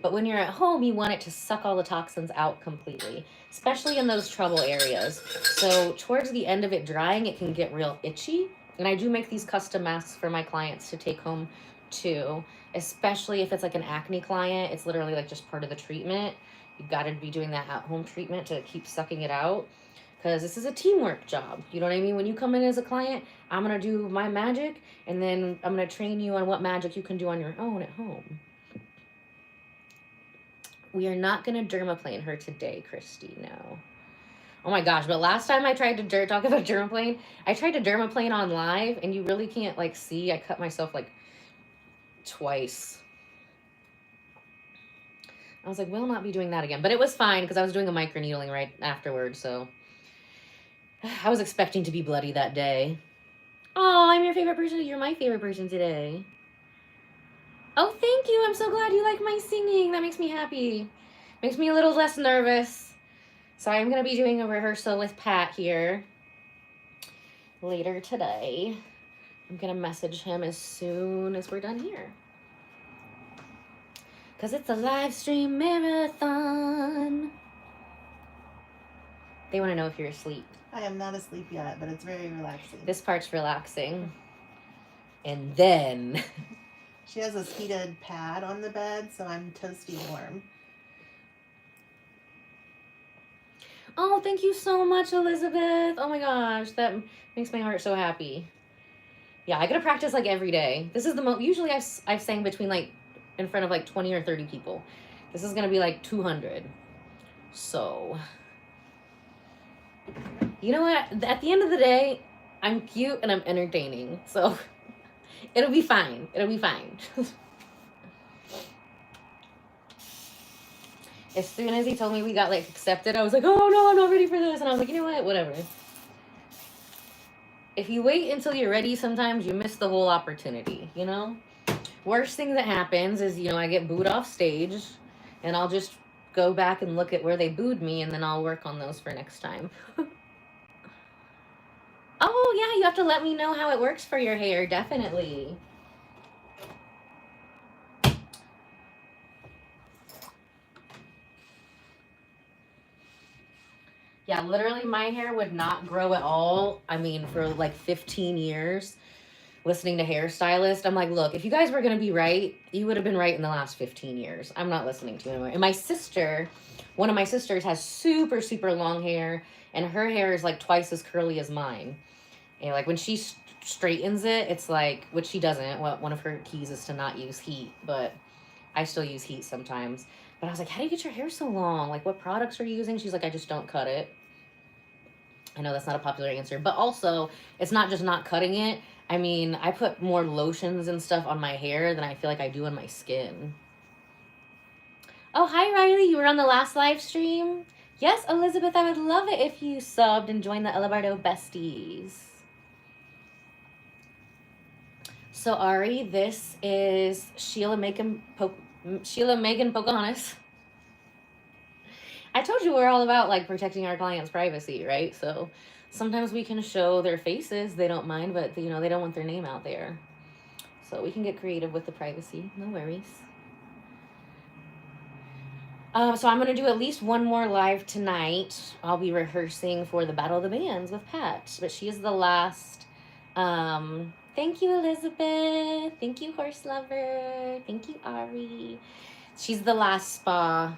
But when you're at home, you want it to suck all the toxins out completely, especially in those trouble areas. So towards the end of it drying, it can get real itchy. And I do make these custom masks for my clients to take home too, especially if it's like an acne client. It's literally like just part of the treatment. You've got to be doing that at-home treatment to keep sucking it out because this is a teamwork job. You know what I mean? When you come in as a client, I'm going to do my magic, and then I'm going to train you on what magic you can do on your own at home. We are not going to dermaplane her today, Christy, no. Oh my gosh, but last time I tried to talk about dermaplane, I tried to dermaplane on live, and you really can't, like, see. I cut myself, like, twice. I was like, we'll not be doing that again. But it was fine because I was doing a microneedling right afterwards, so I was expecting to be bloody that day. Oh, I'm your favorite person. You're my favorite person today. Oh, thank you. I'm so glad you like my singing. That makes me happy. Makes me a little less nervous. So I'm going to be doing a rehearsal with Pat here later today. I'm going to message him as soon as we're done here. Because it's a live stream marathon. They want to know if you're asleep. I am not asleep yet, but it's very relaxing. This part's relaxing. And then... She has this heated pad on the bed, so I'm toasty warm. Oh, thank you so much, Elizabeth. Oh my gosh, that makes my heart so happy. Yeah, I gotta practice like every day. This is the most, usually I've sang between like, in front of like 20 or 30 people. This is gonna be like 200. So, you know what? At the end of the day, I'm cute and I'm entertaining. So, it'll be fine. It'll be fine. As soon as he told me we got like accepted, I was like, oh no, I'm not ready for this. And I was like, you know what? Whatever. If you wait until you're ready, sometimes you miss the whole opportunity, you know? Worst thing that happens is, you know, I get booed off stage and I'll just go back and look at where they booed me and then I'll work on those for next time. Oh, yeah, you have to let me know how it works for your hair, definitely. Yeah, literally my hair would not grow at all. I mean, for like 15 years listening to hairstylists, I'm like, look, if you guys were going to be right, you would have been right in the last 15 years. I'm not listening to you anymore. And my sister, one of my sisters has super, super long hair, and her hair is like twice as curly as mine. And like when she straightens it, it's like, which she doesn't. Well, one of her keys is to not use heat, but I still use heat sometimes. But I was like, how do you get your hair so long? Like, what products are you using? She's like, I just don't cut it. I know that's not a popular answer, but also it's not just not cutting it. I mean, I put more lotions and stuff on my hair than I feel like I do on my skin. Oh, hi, Riley. You were on the last live stream? Yes, Elizabeth, I would love it if you subbed and joined the Bardo Besties. So, Ari, this is Sheila Megan Pochahontos. I told you we're all about like protecting our clients' privacy, right? So sometimes we can show their faces. They don't mind, but you know, they don't want their name out there. So we can get creative with the privacy. No worries. So I'm going to do at least one more live tonight. I'll be rehearsing for the Battle of the Bands with Pat, but she is the last. Thank you, Elizabeth. Thank you, Horse Lover. Thank you, Ari. She's the last spa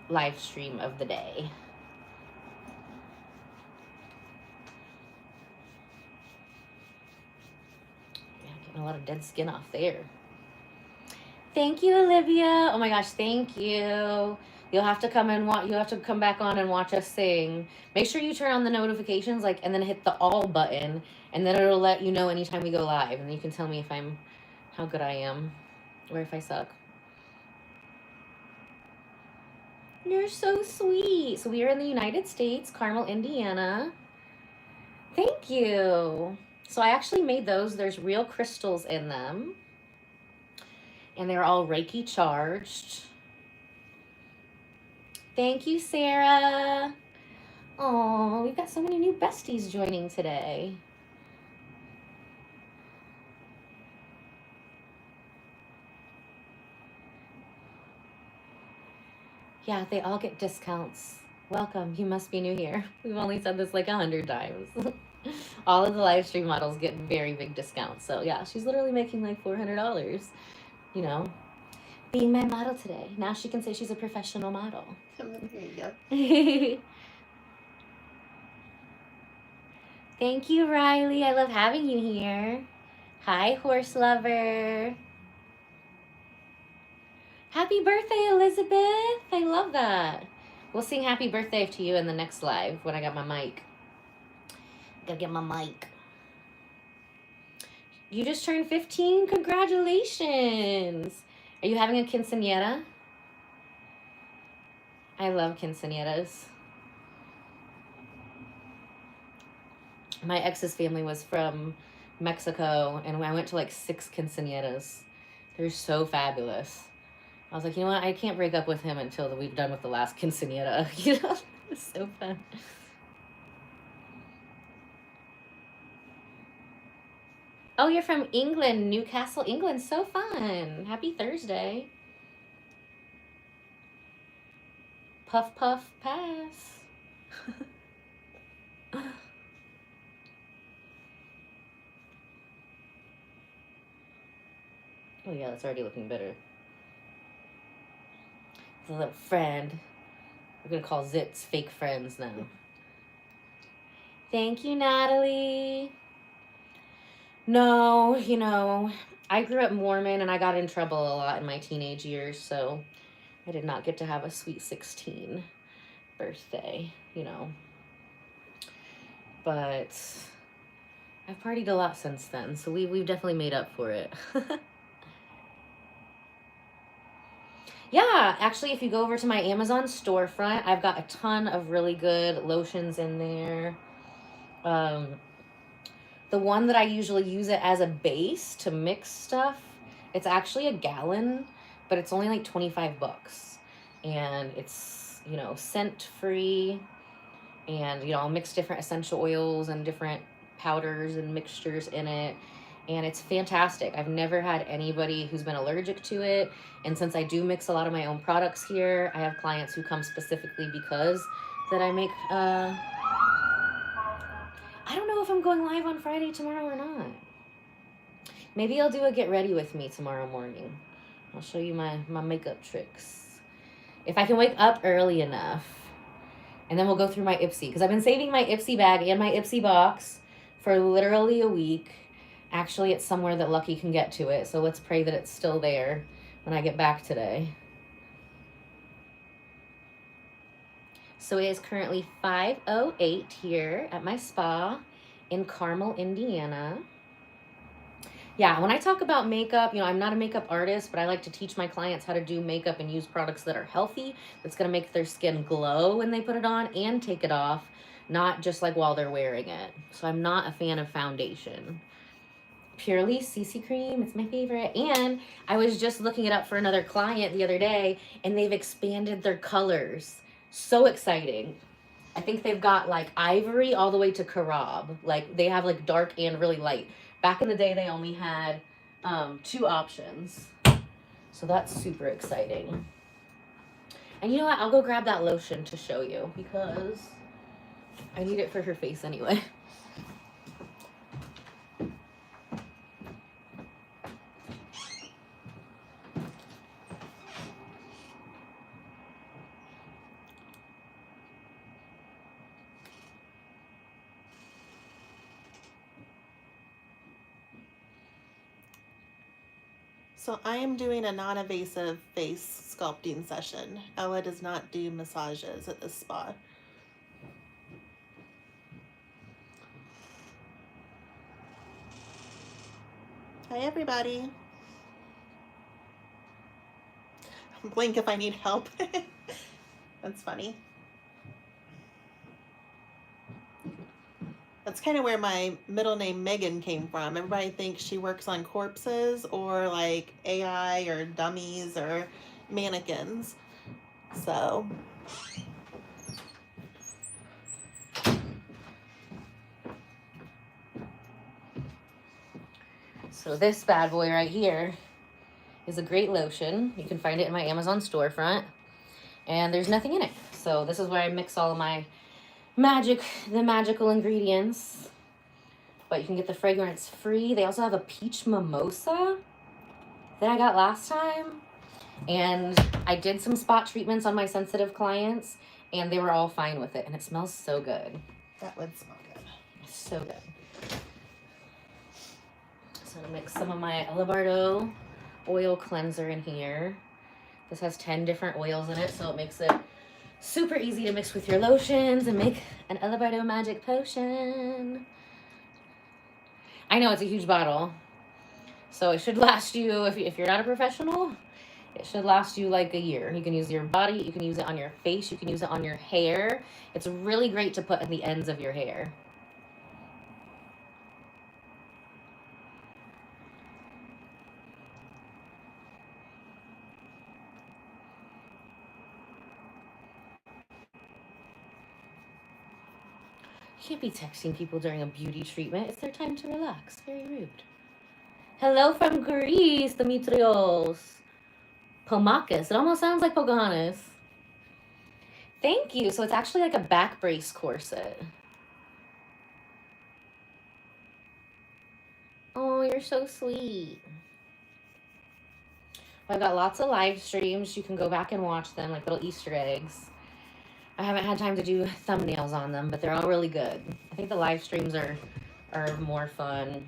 live stream of the day. Yeah, getting a lot of dead skin off there. Thank you, Olivia. Oh my gosh, thank you. You'll have to come and watch. You'll have to come back on and watch us sing. Make sure you turn on the notifications, like, and then hit the all button, and then it'll let you know anytime we go live, and you can tell me if how good I am, or if I suck. You're so sweet. So we are in the United States, Carmel, Indiana. Thank you. So I actually made those. There's real crystals in them. And they're all Reiki charged. Thank you, Sarah. Oh, we've got so many new besties joining today. Yeah, they all get discounts. Welcome. You must be new here. We've only said this like 100 times. All of the live stream models get very big discounts. So yeah, she's literally making like $400. You know, being my model today. Now she can say she's a professional model. There you go. Thank you, Riley. I love having you here. Hi, Horse Lover. Happy birthday, Elizabeth. I love that. We'll sing happy birthday to you in the next live when I got my mic. Gotta get my mic. You just turned 15. Congratulations. Are you having a quinceañera? I love quinceañeras. My ex's family was from Mexico, and I went to like 6 quinceañeras. They're so fabulous. I was like, you know what? I can't break up with him until we've done with the last quinceañera. You know, it's so fun. Oh, you're from England, Newcastle, England. So fun. Happy Thursday. Puff, puff, pass. Oh, yeah, that's already looking better. It's a little friend. We're going to call Zits fake friends now. Thank you, Natalie. No, you know, I grew up Mormon and I got in trouble a lot in my teenage years, so I did not get to have a sweet 16 birthday, you know. But I've partied a lot since then, so we've definitely made up for it. Yeah, actually, if you go over to my Amazon storefront, I've got a ton of really good lotions in there. The one that I usually use it as a base to mix stuff, it's actually a gallon, but it's only like 25 bucks. And it's, you know, scent free. And, you know, I'll mix different essential oils and different powders and mixtures in it. And it's fantastic. I've never had anybody who's been allergic to it. And since I do mix a lot of my own products here, I have clients who come specifically because that I make, I don't know if I'm going live on Friday tomorrow or not. Maybe I'll do a get ready with me tomorrow morning. I'll show you my makeup tricks. If I can wake up early enough. And then we'll go through my Ipsy. Because I've been saving my Ipsy bag and my Ipsy box for literally a week. Actually, it's somewhere that Lucky can get to it. So let's pray that it's still there when I get back today. So it is currently 5:08 here at my spa in Carmel, Indiana. Yeah, when I talk about makeup, you know, I'm not a makeup artist, but I like to teach my clients how to do makeup and use products that are healthy, that's going to make their skin glow when they put it on and take it off, not just like while they're wearing it. So I'm not a fan of foundation. Purely CC cream, it's my favorite. And I was just looking it up for another client the other day, and they've expanded their colors. So exciting. I think they've got like ivory all the way to carob. Like they have like dark and really light. Back in the day, they only had 2 options. So that's super exciting. And you know what? I'll go grab that lotion to show you because I need it for her face anyway. So I am doing a non-invasive face sculpting session. Ella does not do massages at this spa. Hi, everybody. Blink if I need help. That's funny. That's kind of where my middle name Megan came from. Everybody thinks she works on corpses or like AI or dummies or mannequins. So this bad boy right here is a great lotion. You can find it in my Amazon storefront. And there's nothing in it. So this is where I mix all of my magical ingredients. But you can get the fragrance free. They also have a peach mimosa that I got last time. And I did some spot treatments on my sensitive clients, and they were all fine with it. And it smells so good. that would smell good. It's so good. So I'm gonna mix some of my Bardo oil cleanser in here. This has 10 different oils in it, so it makes it super easy to mix with your lotions and make an Bardo magic potion. I know it's a huge bottle, so it should last you, if you're not a professional, it should last you like a year. You can use your body, you can use it on your face, you can use it on your hair. It's really great to put in the ends of your hair. You can't be texting people during a beauty treatment. It's their time to relax. Very rude. Hello from Greece, Dimitrios. Pomakis. It almost sounds like Pocahontas. Thank you. So it's actually like a back brace corset. Oh, you're so sweet. I've got lots of live streams. You can go back and watch them, like little Easter eggs. I haven't had time to do thumbnails on them, but they're all really good. I think the live streams are more fun.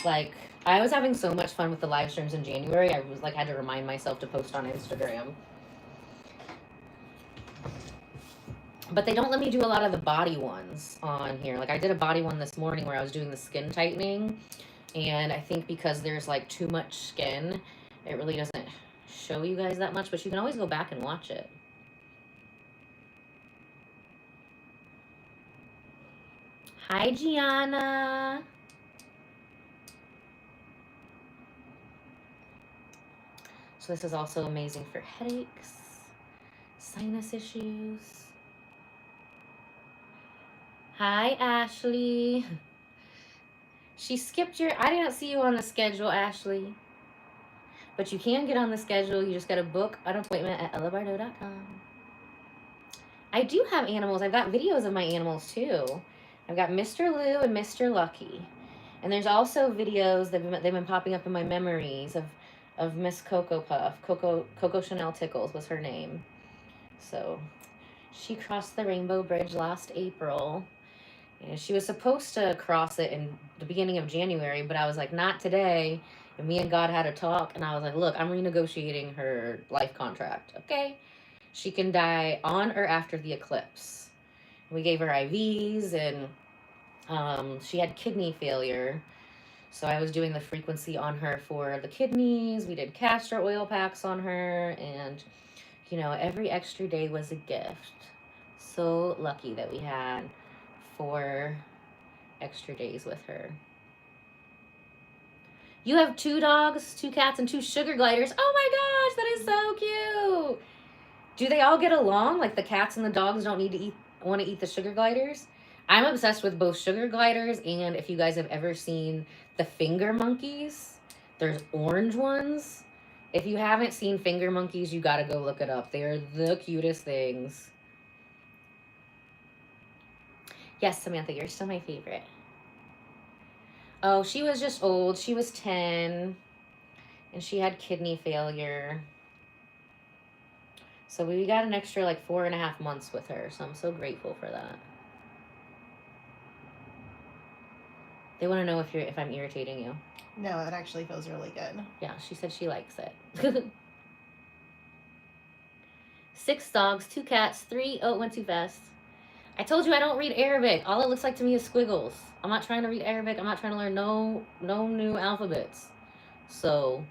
Like, I was having so much fun with the live streams in January. I was like, had to remind myself to post on Instagram. But they don't let me do a lot of the body ones on here. Like, I did a body one this morning where I was doing the skin tightening. And I think because there's like too much skin, it really doesn't show you guys that much. But you can always go back and watch it. Hi, Gianna. So this is also amazing for headaches, sinus issues. Hi, Ashley. She skipped your... I didn't see you on the schedule, Ashley. But you can get on the schedule. You just got to book an appointment at ellabardo.com. I do have animals. I've got videos of my animals, too. I've got Mr. Lou and Mr. Lucky. And there's also videos that they've been popping up in my memories of Miss Cocoa Puff. Coco Chanel Tickles was her name. So she crossed the Rainbow Bridge last April. And she was supposed to cross it in the beginning of January, but I was like, not today. And me and God had a talk, and I was like, look, I'm renegotiating her life contract. Okay? She can die on or after the eclipse. We gave her IVs, and she had kidney failure. So I was doing the frequency on her for the kidneys. We did castor oil packs on her, and, you know, every extra day was a gift. So lucky that we had 4 extra days with her. You have 2 dogs, 2 cats, and 2 sugar gliders. Oh my gosh, that is so cute. Do they all get along? Like the cats and the dogs don't need to want to eat the sugar gliders? I'm obsessed with both sugar gliders, and if you guys have ever seen the finger monkeys, there's orange ones. If you haven't seen finger monkeys, you gotta go look it up. They are the cutest things. Yes, Samantha, you're still my favorite. Oh, she was just old. She was 10, and she had kidney failure. So we got an extra like 4.5 months with her. So I'm so grateful for that. They want to know if I'm irritating you. No, it actually feels really good. Yeah, she said she likes it. 6 dogs, 2 cats, 3. Oh, it went too fast. I told you I don't read Arabic. All it looks like to me is squiggles. I'm not trying to read Arabic. I'm not trying to learn no new alphabets. So,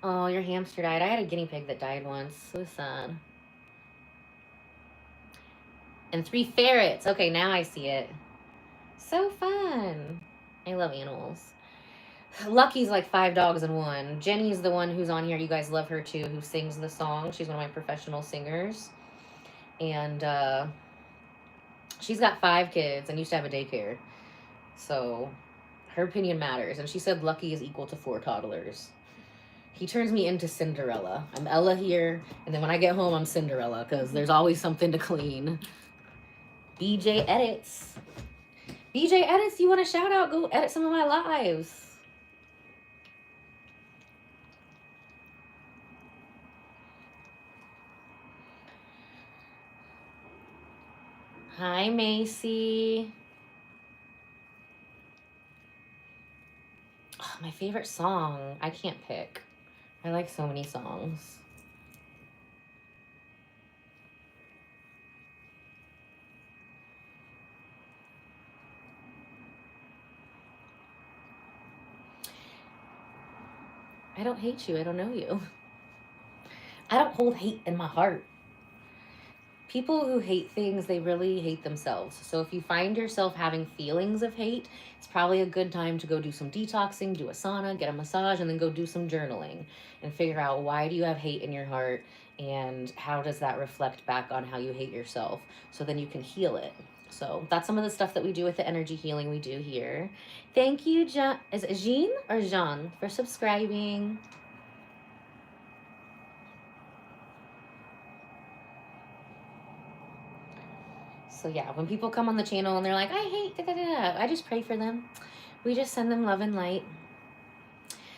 oh, your hamster died. I had a guinea pig that died once. So sad. And 3 ferrets. Okay, now I see it. So fun. I love animals. Lucky's like 5 dogs in one. Jenny's the one who's on here. You guys love her too, who sings the song. She's one of my professional singers. And she's got 5 kids and used to have a daycare. So her opinion matters. And she said Lucky is equal to 4 toddlers. He turns me into Cinderella. I'm Ella here, and then when I get home, I'm Cinderella, because there's always something to clean. BJ Edits. BJ Edits, you want a shout out? Go edit some of my lives. Hi, Macy. Oh, my favorite song. I can't pick. I like so many songs. I don't hate you. I don't know you. I don't hold hate in my heart. People who hate things, they really hate themselves. So if you find yourself having feelings of hate, it's probably a good time to go do some detoxing, do a sauna, get a massage, and then go do some journaling and figure out, why do you have hate in your heart, and how does that reflect back on how you hate yourself? So then you can heal it. So that's some of the stuff that we do with the energy healing we do here. Thank you, Jean. Is it Jean or Jean, for subscribing? So yeah, when people come on the channel and they're like, I hate da, da, da, I just pray for them. We just send them love and light.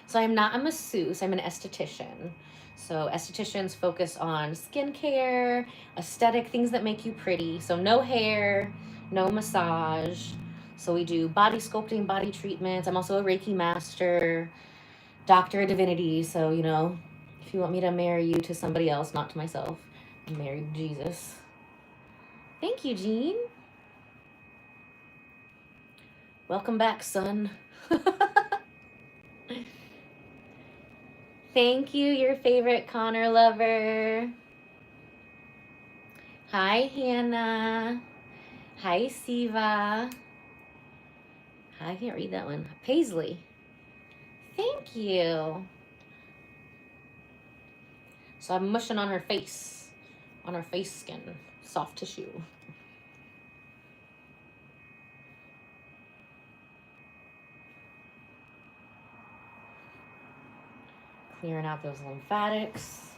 So I'm not a masseuse, I'm an esthetician. So estheticians focus on skincare, aesthetic, things that make you pretty. So no hair, no massage. So we do body sculpting, body treatments. I'm also a Reiki master, doctor of divinity. So, you know, if you want me to marry you to somebody else, not to myself, I'm married to Jesus. Thank you, Jean. Welcome back, son. Thank you, your favorite Connor lover. Hi, Hannah. Hi, Siva. I can't read that one. Paisley. Thank you. So I'm mushing on her face, on her face skin, soft tissue. Clearing out those lymphatics.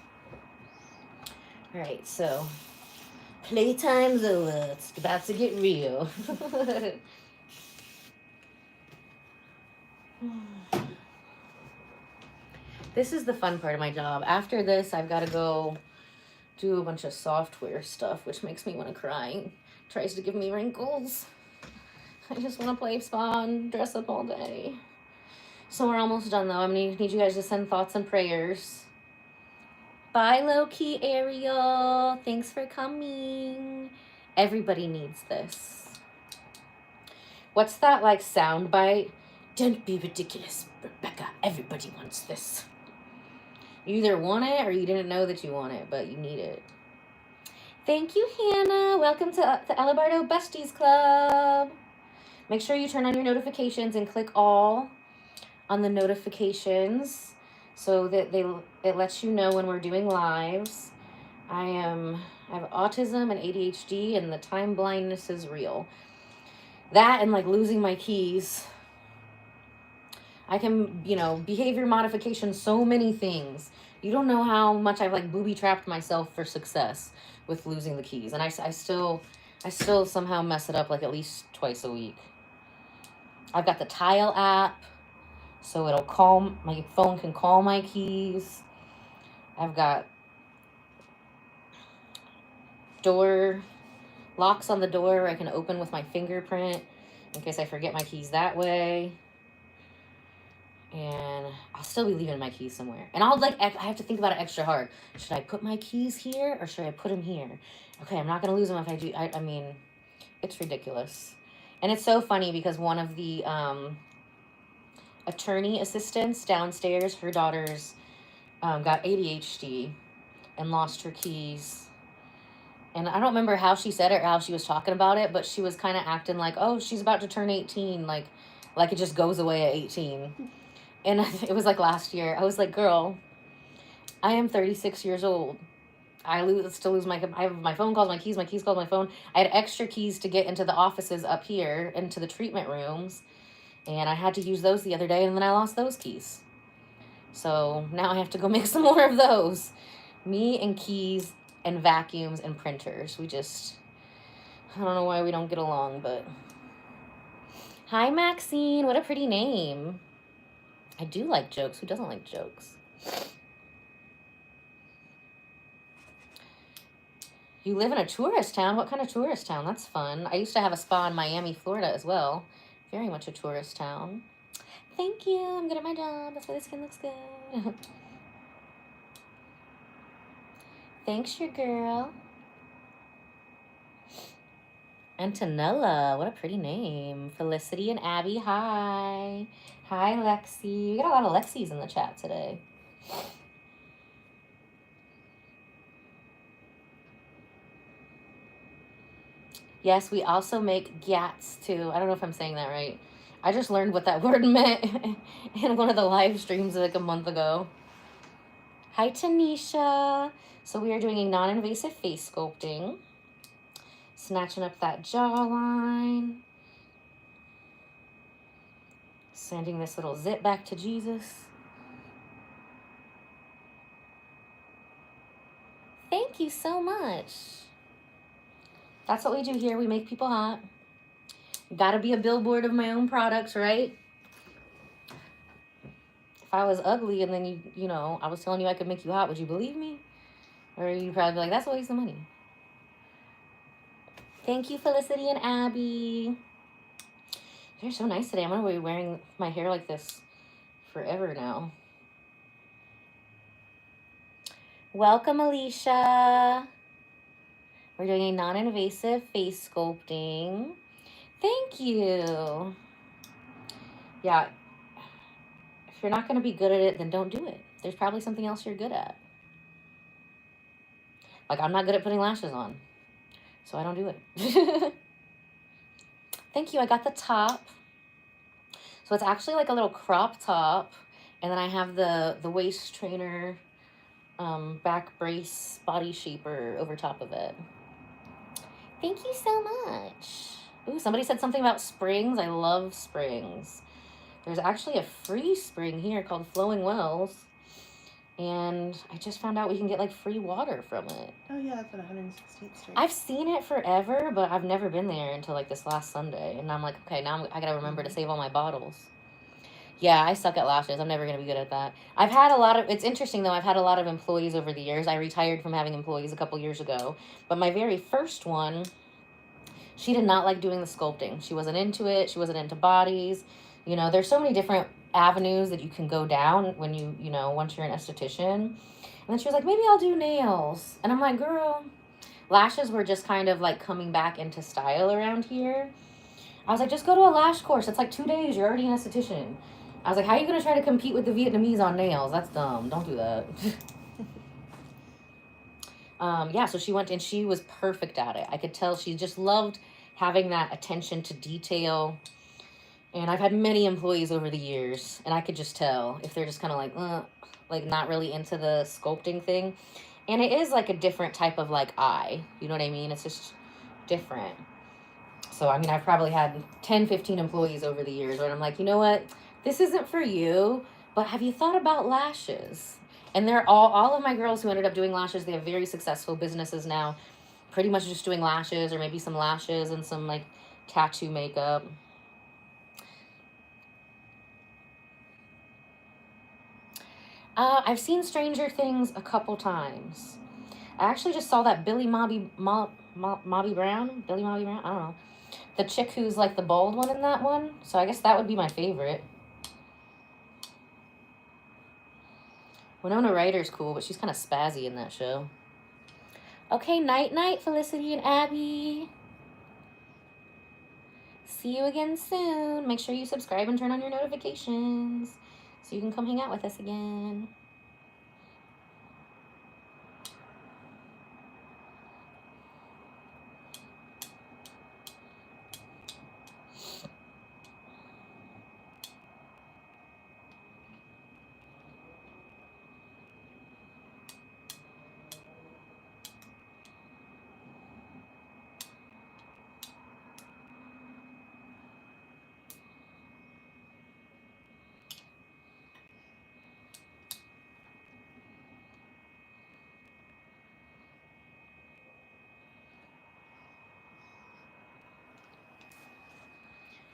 All right, so playtime's over. It's about to get real. This is the fun part of my job. After this, I've got to go do a bunch of software stuff, which makes me want to cry. Tries to give me wrinkles. I just want to play spa and dress up all day. So we're almost done, though. I'm going to need you guys to send thoughts and prayers. Bye, low-key Ariel. Thanks for coming. Everybody needs this. What's that, like, sound bite? Don't be ridiculous, Rebecca. Everybody wants this. You either want it or you didn't know that you want it, but you need it. Thank you, Hannah. Welcome to the Ella Bardo Besties Club. Make sure you turn on your notifications and click all on the notifications so that it lets you know when we're doing lives. I have autism and ADHD, and the time blindness is real. That and like losing my keys. I can, behavior modification, so many things. You don't know how much I've like booby trapped myself for success with losing the keys. And I still somehow mess it up like at least twice a week. I've got the Tile app, so it'll call, my phone can call my keys. I've got door locks on the door I can open with my fingerprint in case I forget my keys that way. And I'll still be leaving my keys somewhere. And I have to think about it extra hard. Should I put my keys here or should I put them here? Okay, I'm not going to lose them if I do. I mean, it's ridiculous. And it's so funny because one of the attorney assistants downstairs, her daughter's got ADHD and lost her keys. And I don't remember how she said it or how she was talking about it, but she was kind of acting like, oh, she's about to turn 18. Like it just goes away at 18. And it was like last year. I was like, girl, I am 36 years old. I still lose I have my phone calls, my keys calls my phone. I had extra keys to get into the offices up here, into the treatment rooms. And I had to use those the other day, and then I lost those keys. So now I have to go make some more of those. Me and keys and vacuums and printers. I don't know why we don't get along, but. Hi, Maxine. What a pretty name. I do like jokes. Who doesn't like jokes? You live in a tourist town? What kind of tourist town? That's fun. I used to have a spa in Miami, Florida as well. Very much a tourist town. Thank you. I'm good at my job. That's why the skin looks good. Thanks, your girl. Antonella. What a pretty name. Felicity and Abby. Hi. Hi, Lexi. We got a lot of Lexis in the chat today. Yes, we also make gyats too. I don't know if I'm saying that right. I just learned what that word meant in one of the live streams like a month ago. Hi, Tanisha. So we are doing a non-invasive face sculpting. Snatching up that jawline. Sending this little zit back to Jesus. Thank you so much. That's what we do here. We make people hot. Gotta be a billboard of my own products, right? If I was ugly and then I was telling you I could make you hot, would you believe me? Or you'd probably be like, that's a waste of money. Thank you, Felicity and Abby. You're so nice today. I'm going to be wearing my hair like this forever now. Welcome, Alicia. We're doing a non-invasive face sculpting. Thank you. Yeah. If you're not going to be good at it, then don't do it. There's probably something else you're good at. Like, I'm not good at putting lashes on, so I don't do it. Thank you. I got the top. So it's actually like a little crop top. And then I have the waist trainer, back brace, body shaper over top of it. Thank you so much. Ooh, somebody said something about springs. I love springs. There's actually a free spring here called Flowing Wells. And I just found out we can get like free water from it. Oh yeah, that's on 116th Street. I've seen it forever, but I've never been there until like this last Sunday. And I'm like, okay, now I gotta remember to save all my bottles. Yeah, I suck at lashes. I'm never gonna be good at that. I've had a lot of, it's interesting though, I've had a lot of employees over the years. I retired from having employees a couple years ago. But my very first one, she did not like doing the sculpting. She wasn't into it. She wasn't into bodies. There's so many different avenues that you can go down when once you're an esthetician. And then she was like, maybe I'll do nails. And I'm like, girl, lashes were just kind of like coming back into style around here. I was like, just go to a lash course. It's like 2 days. You're already an esthetician. I was like, how are you going to try to compete with the Vietnamese on nails? That's dumb. Don't do that. Yeah, so she went and she was perfect at it. I could tell she just loved having that attention to detail. And I've had many employees over the years, and I could just tell if they're just kind of like not really into the sculpting thing. And it is like a different type of like eye. You know what I mean? It's just different. So, I mean, I've probably had 10, 15 employees over the years where I'm like, you know what? this isn't for you, but have you thought about lashes? And they're all of my girls who ended up doing lashes, they have very successful businesses now, pretty much just doing lashes or maybe some lashes and some like tattoo makeup. I've seen Stranger Things a couple times. I actually just saw that Billy Mobby Brown. Billy Mobby Brown? I don't know. The chick who's like the bald one in that one. So I guess that would be my favorite. Winona Ryder's cool, but she's kind of spazzy in that show. Okay, night-night, Felicity and Abby. See you again soon. Make sure you subscribe and turn on your notifications so you can come hang out with us again.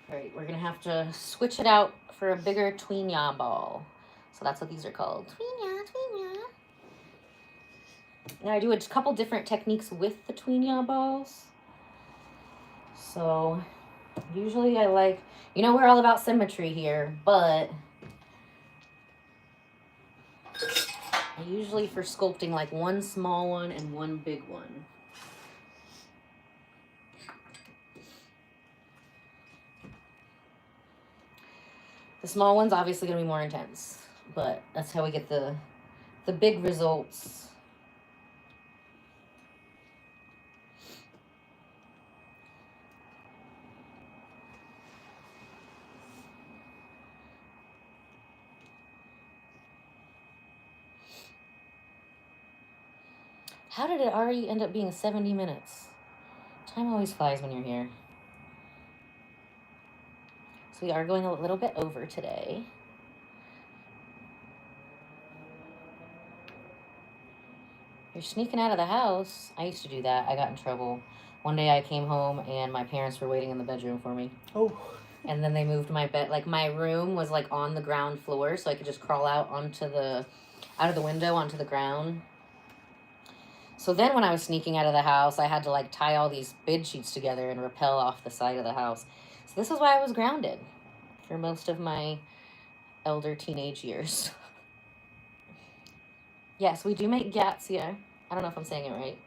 All right, we're gonna have to switch it out for a bigger tweenya ball. So that's what these are called. Tweenya, tweenya. Now I do a couple different techniques with the tweenya balls. So usually I like, you know, we're all about symmetry here, but I usually for sculpting like one small one and one big one. The small one's obviously gonna be more intense, but that's how we get the big results. How did it already end up being 70 minutes? Time always flies when you're here. So we are going a little bit over today. You're sneaking out of the house. I used to do that. I got in trouble. One day I came home and my parents were waiting in the bedroom for me. Oh. And then they moved my bed. Like my room was like on the ground floor, so I could just crawl out of the window onto the ground. So then when I was sneaking out of the house, I had to like tie all these bed sheets together and rappel off the side of the house. So this is why I was grounded for most of my elder teenage years. Yes, we do make gats here. I don't know if I'm saying it right.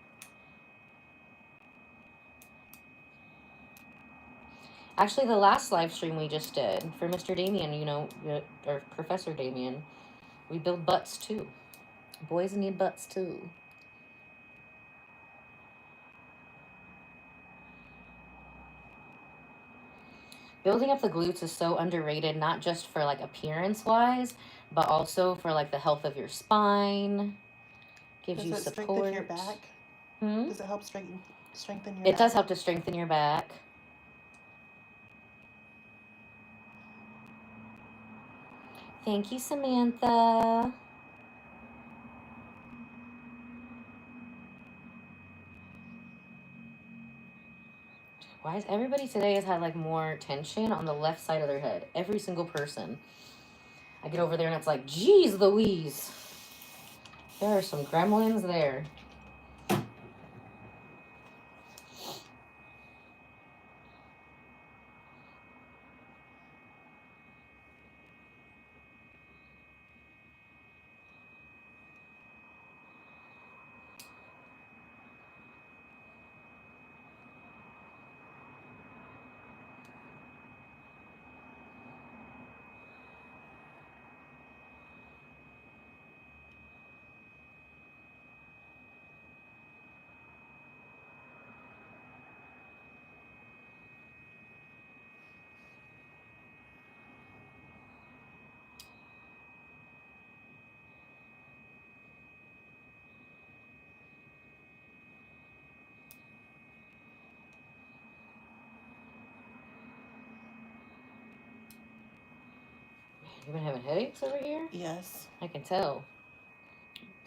Actually, the last live stream we just did for Mr. Damien, you know, or Professor Damien, we build butts too. Boys need butts too. Building up the glutes is so underrated, not just for like appearance wise, but also for like the health of your spine. Gives you support. Does it strengthen your back? Does it help strengthen your back? It does help to strengthen your back. Thank you, Samantha. Why is everybody today has had like more tension on the left side of their head? Every single person. I get over there and it's like, geez Louise. There are some gremlins there. You've been having headaches over here? Yes. I can tell.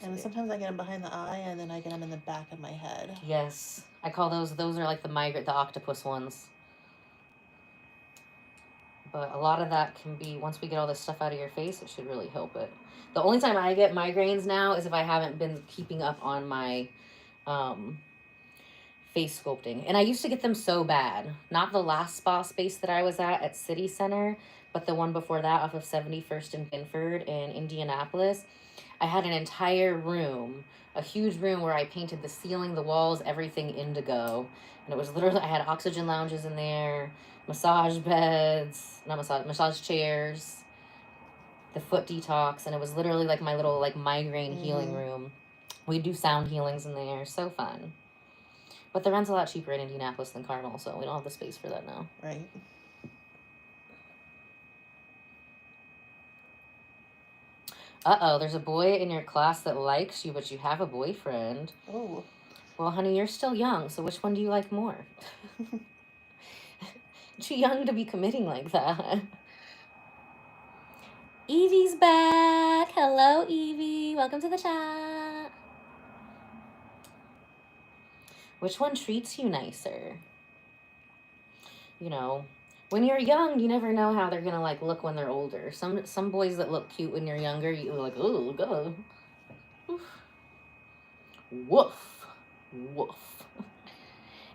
And sometimes I get them behind the eye, and then I get them in the back of my head. Yes. I call those are like the octopus ones. But a lot of that can be, once we get all this stuff out of your face, it should really help it. The only time I get migraines now is if I haven't been keeping up on my face sculpting. And I used to get them so bad. Not the last spa space that I was at City Center, but the one before that off of 71st and Binford in Indianapolis. I had an entire room, a huge room where I painted the ceiling, the walls, everything indigo. And it was literally, I had oxygen lounges in there, massage beds, massage chairs, the foot detox. And it was literally like my little like migraine healing room. We do sound healings in there. So fun. But the rent's a lot cheaper in Indianapolis than Carmel, so we don't have the space for that now. Right. Uh-oh, there's a boy in your class that likes you, but you have a boyfriend. Oh. Well, honey, you're still young, so which one do you like more? Too young to be committing like that. Evie's back. Hello, Evie. Welcome to the chat. Which one treats you nicer? You know, when you're young, you never know how they're gonna like look when they're older. Some boys that look cute when you're younger, you're like, oh, go. Woof. Woof.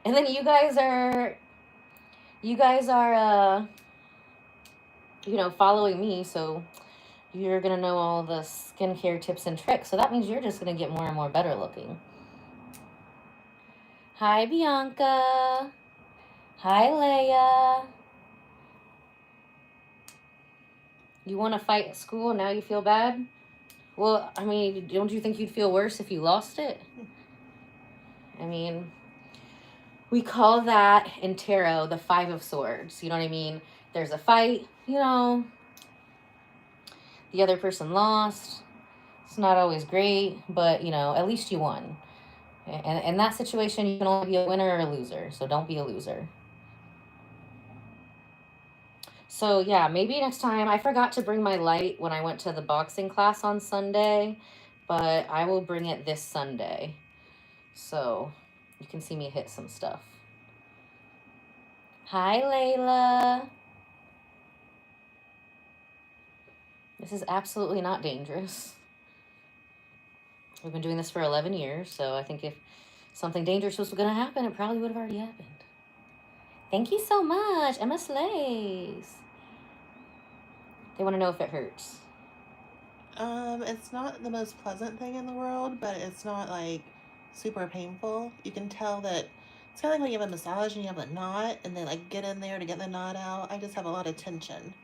And then you guys are you know, following me, so you're gonna know all the skincare tips and tricks. So that means you're just gonna get more and more better looking. Hi, Bianca. Hi, Leia. You want to fight at school, now you feel bad? Well, I mean, don't you think you'd feel worse if you lost it? I mean, we call that in tarot the Five of Swords. You know what I mean? There's a fight, you know. The other person lost. It's not always great, but, you know, at least you won. And in that situation, you can only be a winner or a loser. So don't be a loser. So, yeah, maybe next time. I forgot to bring my light when I went to the boxing class on Sunday, but I will bring it this Sunday. So you can see me hit some stuff. Hi, Layla. This is absolutely not dangerous. We've been doing this for 11 years, so I think if something dangerous was going to happen, it probably would have already happened. Thank you so much. Emma Slays. They want to know if it hurts. It's not the most pleasant thing in the world, but it's not like super painful. You can tell that it's kind of like when you have a massage and you have a knot and they like get in there to get the knot out. I just have a lot of tension.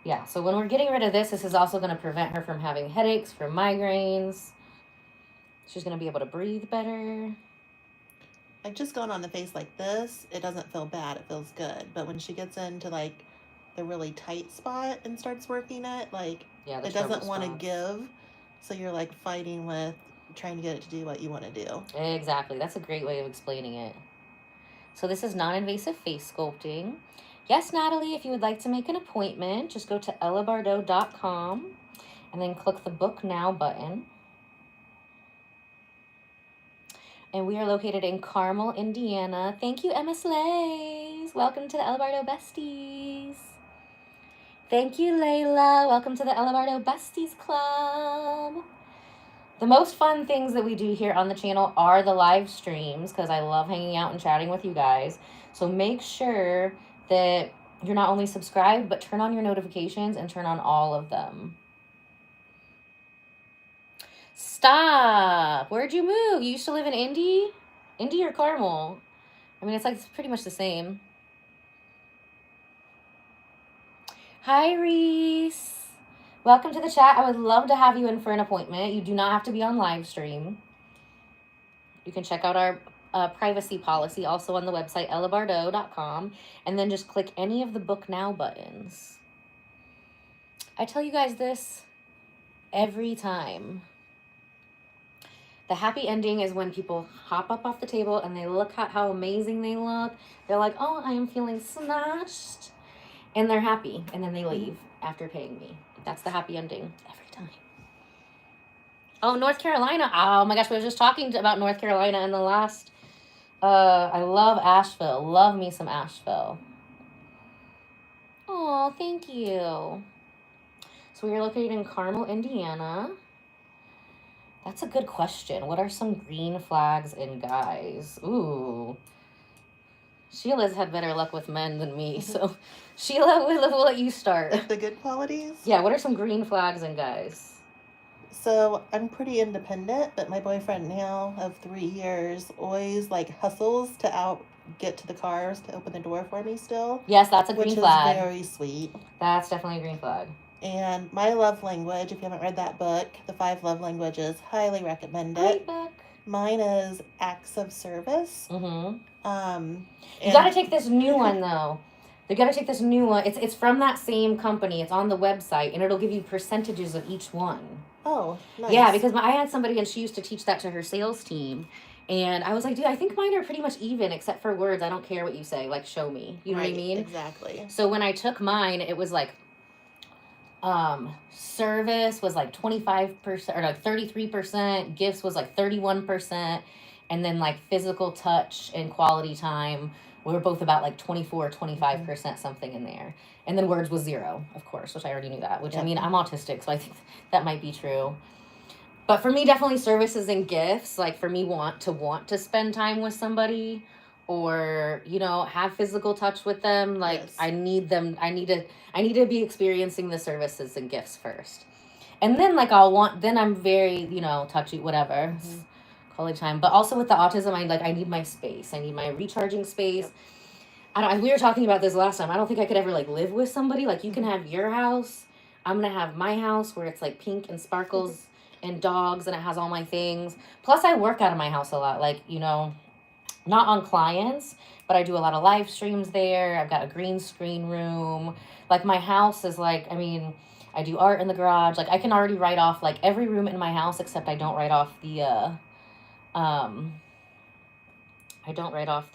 Yeah, so when we're getting rid of this, this is also going to prevent her from having headaches, from migraines. She's going to be able to breathe better. Like just going on the face like this, it doesn't feel bad. It feels good. But when she gets into like the really tight spot and starts working it, like it doesn't want to give. So you're like fighting with trying to get it to do what you want to do. Exactly. That's a great way of explaining it. So this is non-invasive face sculpting. Yes, Natalie, if you would like to make an appointment, just go to ellabardo.com and then click the Book Now button. And we are located in Carmel, Indiana. Thank you, Emma Slays. Welcome to the Ella Bardo Besties. Thank you, Layla. Welcome to the Ella Bardo Besties Club. The most fun things that we do here on the channel are the live streams because I love hanging out and chatting with you guys. So make sure that you're not only subscribed, but turn on your notifications and turn on all of them. Stop. Where'd you move? You used to live in Indy? Indy or Carmel? I mean, it's pretty much the same. Hi, Reese. Welcome to the chat. I would love to have you in for an appointment. You do not have to be on live stream. You can check out our privacy policy also on the website, ellabardo.com, and then just click any of the Book Now buttons. I tell you guys this every time. The happy ending is when people hop up off the table and they look at how amazing they look. They're like, oh, I am feeling snatched. And they're happy. And then they leave after paying me. That's the happy ending every time. Oh, North Carolina. Oh my gosh, we were just talking about North Carolina in the last. I love Asheville. Love me some Asheville. Oh, thank you. So we are located in Carmel, Indiana. That's a good question. What are some green flags in guys? Ooh. Sheila's had better luck with men than me, so Sheila, we'll let you start. Like the good qualities? Yeah, what are some green flags in guys? So I'm pretty independent, but my boyfriend now of 3 years always like hustles to get to the cars to open the door for me still. Yes, that's a green flag. Which is very sweet. That's definitely a green flag. And my love language, if you haven't read that book, The 5 Love Languages, highly recommend it. Great book. Mine is acts of service. You gotta take this new one though. You gotta take this new one. It's from that same company. It's on the website, and it'll give you percentages of each one. Oh, nice. Yeah, because I had somebody, and she used to teach that to her sales team. And I was like, dude, I think mine are pretty much even, except for words. I don't care what you say. Like, show me. You know what I mean? Exactly. So when I took mine, it was like, service was like 25%, or like 33%. Gifts was like 31%. And then like physical touch and quality time, we were both about like 24-25% something in there. And then words was 0, of course, which I already knew that, which I mean, I'm autistic, so I think that might be true. But for me, definitely services and gifts. Like for me, want to spend time with somebody, or, you know, have physical touch with them. Like yes. I need to be experiencing the services and gifts first. And then like then I'm very, you know, touchy, whatever. Quality time. But also with the autism, I need my space. I need my recharging space. Yep. We were talking about this last time. I don't think I could ever like live with somebody. Like you can have your house. I'm going to have my house where it's like pink and sparkles and dogs, and it has all my things. Plus I work out of my house a lot. Like, you know, not on clients, but I do a lot of live streams there. I've got a green screen room. Like my house is like, I mean, I do art in the garage. Like I can already write off like every room in my house, except I don't write off the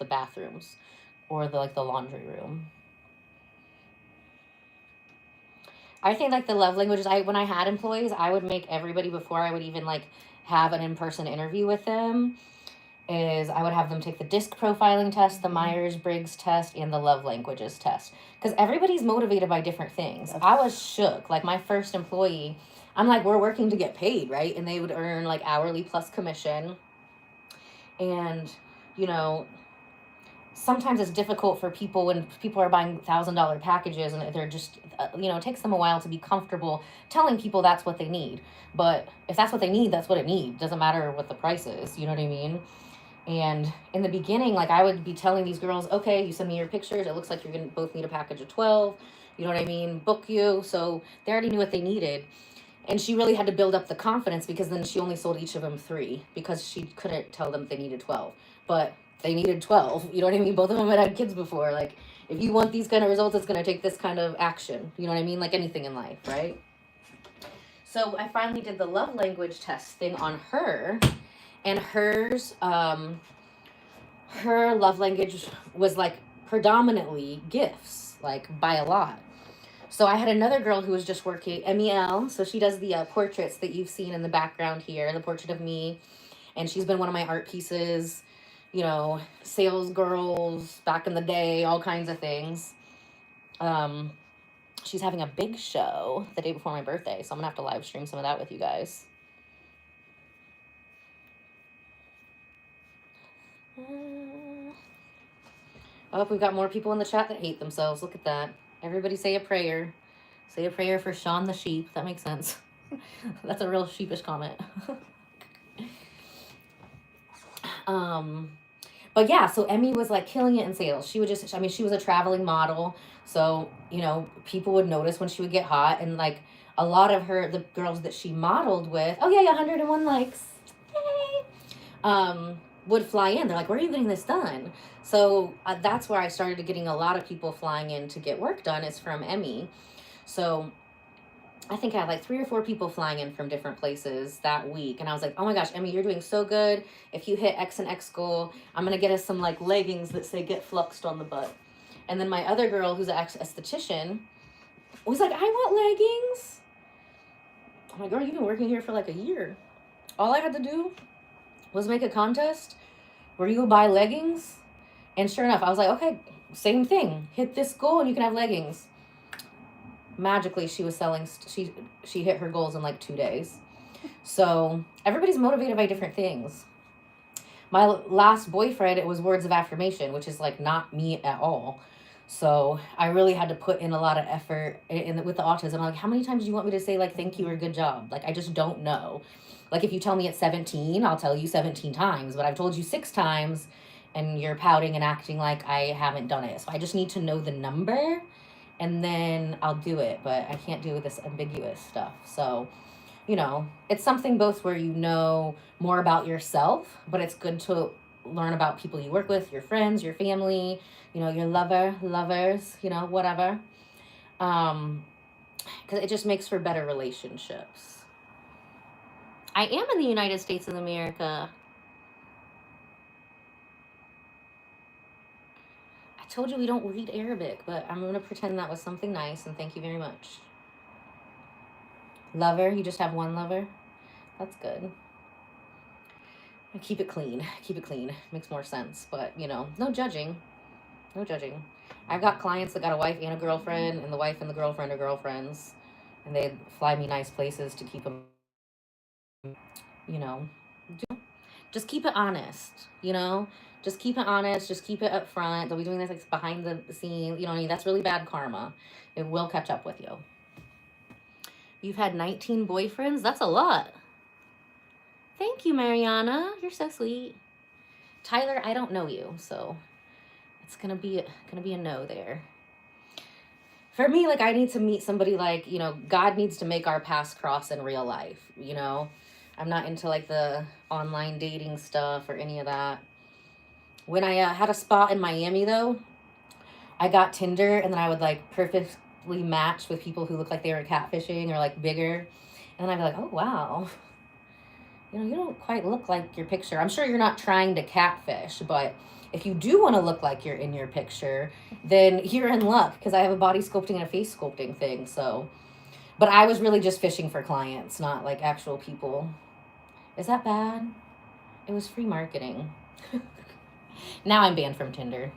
bathrooms or the laundry room. I think like the love languages, when I had employees, I would make everybody, before I would even like have an in-person interview with them, is I would have them take the DISC profiling test, the Myers-Briggs test, and the love languages test. Because everybody's motivated by different things. I was shook. Like my first employee, I'm like, we're working to get paid, right? And they would earn like hourly plus commission. And, you know, sometimes it's difficult for people when people are buying $1,000 packages and they're just, you know, it takes them a while to be comfortable telling people that's what they need. But if that's what they need, that's what it needs. Doesn't matter what the price is. You know what I mean? And in the beginning, like I would be telling these girls, okay, you send me your pictures. It looks like you're going to both need a package of 12. You know what I mean? Book you. So they already knew what they needed. And she really had to build up the confidence, because then she only sold each of them 3 because she couldn't tell them they needed 12. But they needed 12. You know what I mean? Both of them had kids before. Like, if you want these kind of results, it's going to take this kind of action. You know what I mean? Like anything in life, right? So I finally did the love language test thing on her. And hers, her love language was like predominantly gifts, like by a lot. So I had another girl who was just working, MEL. So she does the portraits that you've seen in the background here, the portrait of me. And she's been one of my art pieces, you know, sales girls back in the day, all kinds of things. She's having a big show the day before my birthday. So I'm going to have to live stream some of that with you guys. Oh, we've got more people in the chat that hate themselves. Look at that. Everybody say a prayer. Say a prayer for Sean the sheep. That makes sense. That's a real sheepish comment. But yeah, so Emmy was like killing it in sales. She would just, I mean, she was a traveling model. So, you know, people would notice when she would get hot. And like a lot of the girls that she modeled with, oh yeah, 101 likes. Yay. Would fly in. They're like, where are you getting this done? So that's where I started getting a lot of people flying in to get work done, is from Emmy. So I think I had like 3 or 4 people flying in from different places that week. And I was like, oh my gosh, Emmy, you're doing so good. If you hit X and X goal, I'm going to get us some like leggings that say get fluxed on the butt. And then my other girl, who's an esthetician, was like, I want leggings. I'm like, girl, you've been working here for like a year. All I had to do was make a contest where you go buy leggings. And sure enough, I was like, okay, same thing. Hit this goal and you can have leggings. Magically, she was selling, she hit her goals in like 2 days. So everybody's motivated by different things. My last boyfriend, it was words of affirmation, which is like not me at all. So I really had to put in a lot of effort with the autism. I'm like, how many times do you want me to say like thank you or good job? Like I just don't know. Like if you tell me it's 17, I'll tell you 17 times, but I've told you 6 times and you're pouting and acting like I haven't done it. So I just need to know the number and then I'll do it, but I can't do this ambiguous stuff. So, you know, it's something both where you know more about yourself, but it's good to learn about people you work with, your friends, your family, you know, your lovers, you know, whatever. Because it just makes for better relationships. I am in the United States of America. I told you we don't read Arabic, but I'm going to pretend that was something nice, and thank you very much. Lover, you just have one lover? That's good. Keep it clean. Keep it clean. Makes more sense. But, you know, no judging. No judging. I've got clients that got a wife and a girlfriend, and the wife and the girlfriend are girlfriends. And they fly me nice places to keep them, you know. Just keep it honest, you know? Just keep it honest. Just keep it up front. Don't be doing this like behind the scenes. You know what I mean? That's really bad karma. It will catch up with you. You've had 19 boyfriends? That's a lot. Thank you, Mariana. You're so sweet. Tyler, I don't know you, so it's gonna be a no there. For me, like I need to meet somebody like, you know, God needs to make our paths cross in real life, you know? I'm not into like the online dating stuff or any of that. When I had a spot in Miami though, I got Tinder and then I would like perfectly match with people who look like they were catfishing or like bigger. And then I'd be like, oh wow, you know, you don't quite look like your picture. I'm sure you're not trying to catfish, but if you do want to look like you're in your picture, then you're in luck because I have a body sculpting and a face sculpting thing. So, but I was really just fishing for clients, not like actual people. Is that bad? It was free marketing. Now I'm banned from Tinder.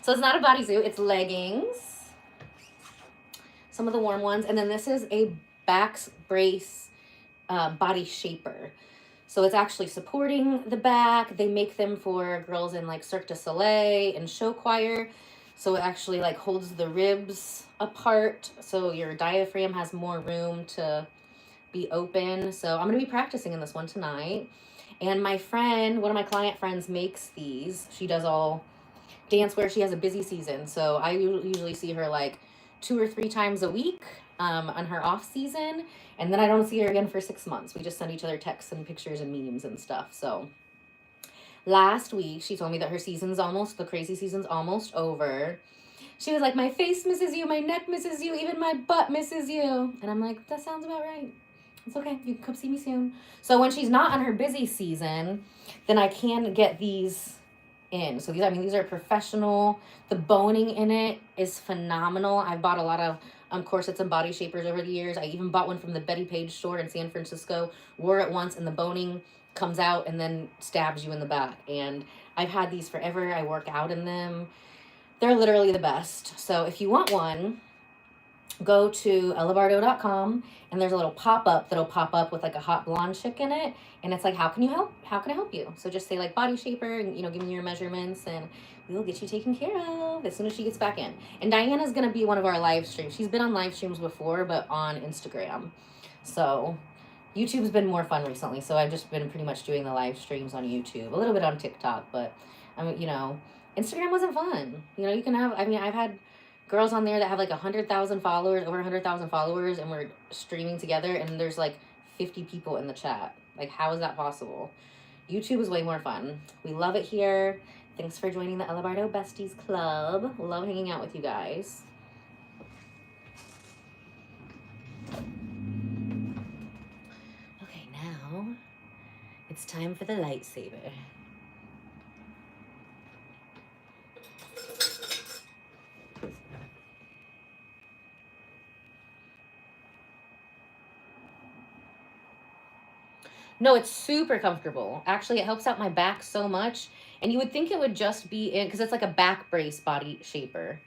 So it's not a bodysuit, it's leggings. Some of the warm ones. And then this is a back brace body shaper. So it's actually supporting the back. They make them for girls in like Cirque du Soleil and show choir. So it actually like holds the ribs apart. So your diaphragm has more room to be open. So I'm going to be practicing in this one tonight. And my friend, one of my client friends makes these. She does all dance wear. She has a busy season. So I usually see her like 2 or 3 times a week on her off season. And then I don't see her again for 6 months. We just send each other texts and pictures and memes and stuff. So last week, she told me that her season's almost, the crazy season's almost over. She was like, my face misses you, my neck misses you, even my butt misses you. And I'm like, that sounds about right. It's okay. You can come see me soon. So when she's not on her busy season, then I can get these in. So these are professional. The boning in it is phenomenal. I've bought a lot of corsets and body shapers over the years. I even bought one from the Betty Page store in San Francisco, wore it once, and the boning comes out and then stabs you in the back. And I've had these forever. I work out in them. They're literally the best. So if you want one, go to ellabardo.com and there's a little pop-up that'll pop up with like a hot blonde chick in it, and it's like, how can I help you? So just say like body shaper and, you know, give me your measurements and we'll get you taken care of as soon as she gets back in. And Diana's gonna be one of our live streams. She's been on live streams before, but on Instagram. So YouTube's been more fun recently, so I've just been pretty much doing the live streams on YouTube, a little bit on TikTok, but you know, Instagram wasn't fun. You know, you can have, I've had girls on there that have like 100,000 followers, over 100,000 followers, and we're streaming together, and there's like 50 people in the chat. Like, how is that possible? YouTube is way more fun. We love it here. Thanks for joining the Ella Bardo Besties Club. Love hanging out with you guys. Okay, now it's time for the lightsaber. No, it's super comfortable. Actually, it helps out my back so much. And you would think it would just be in, because it's like a back brace body shaper.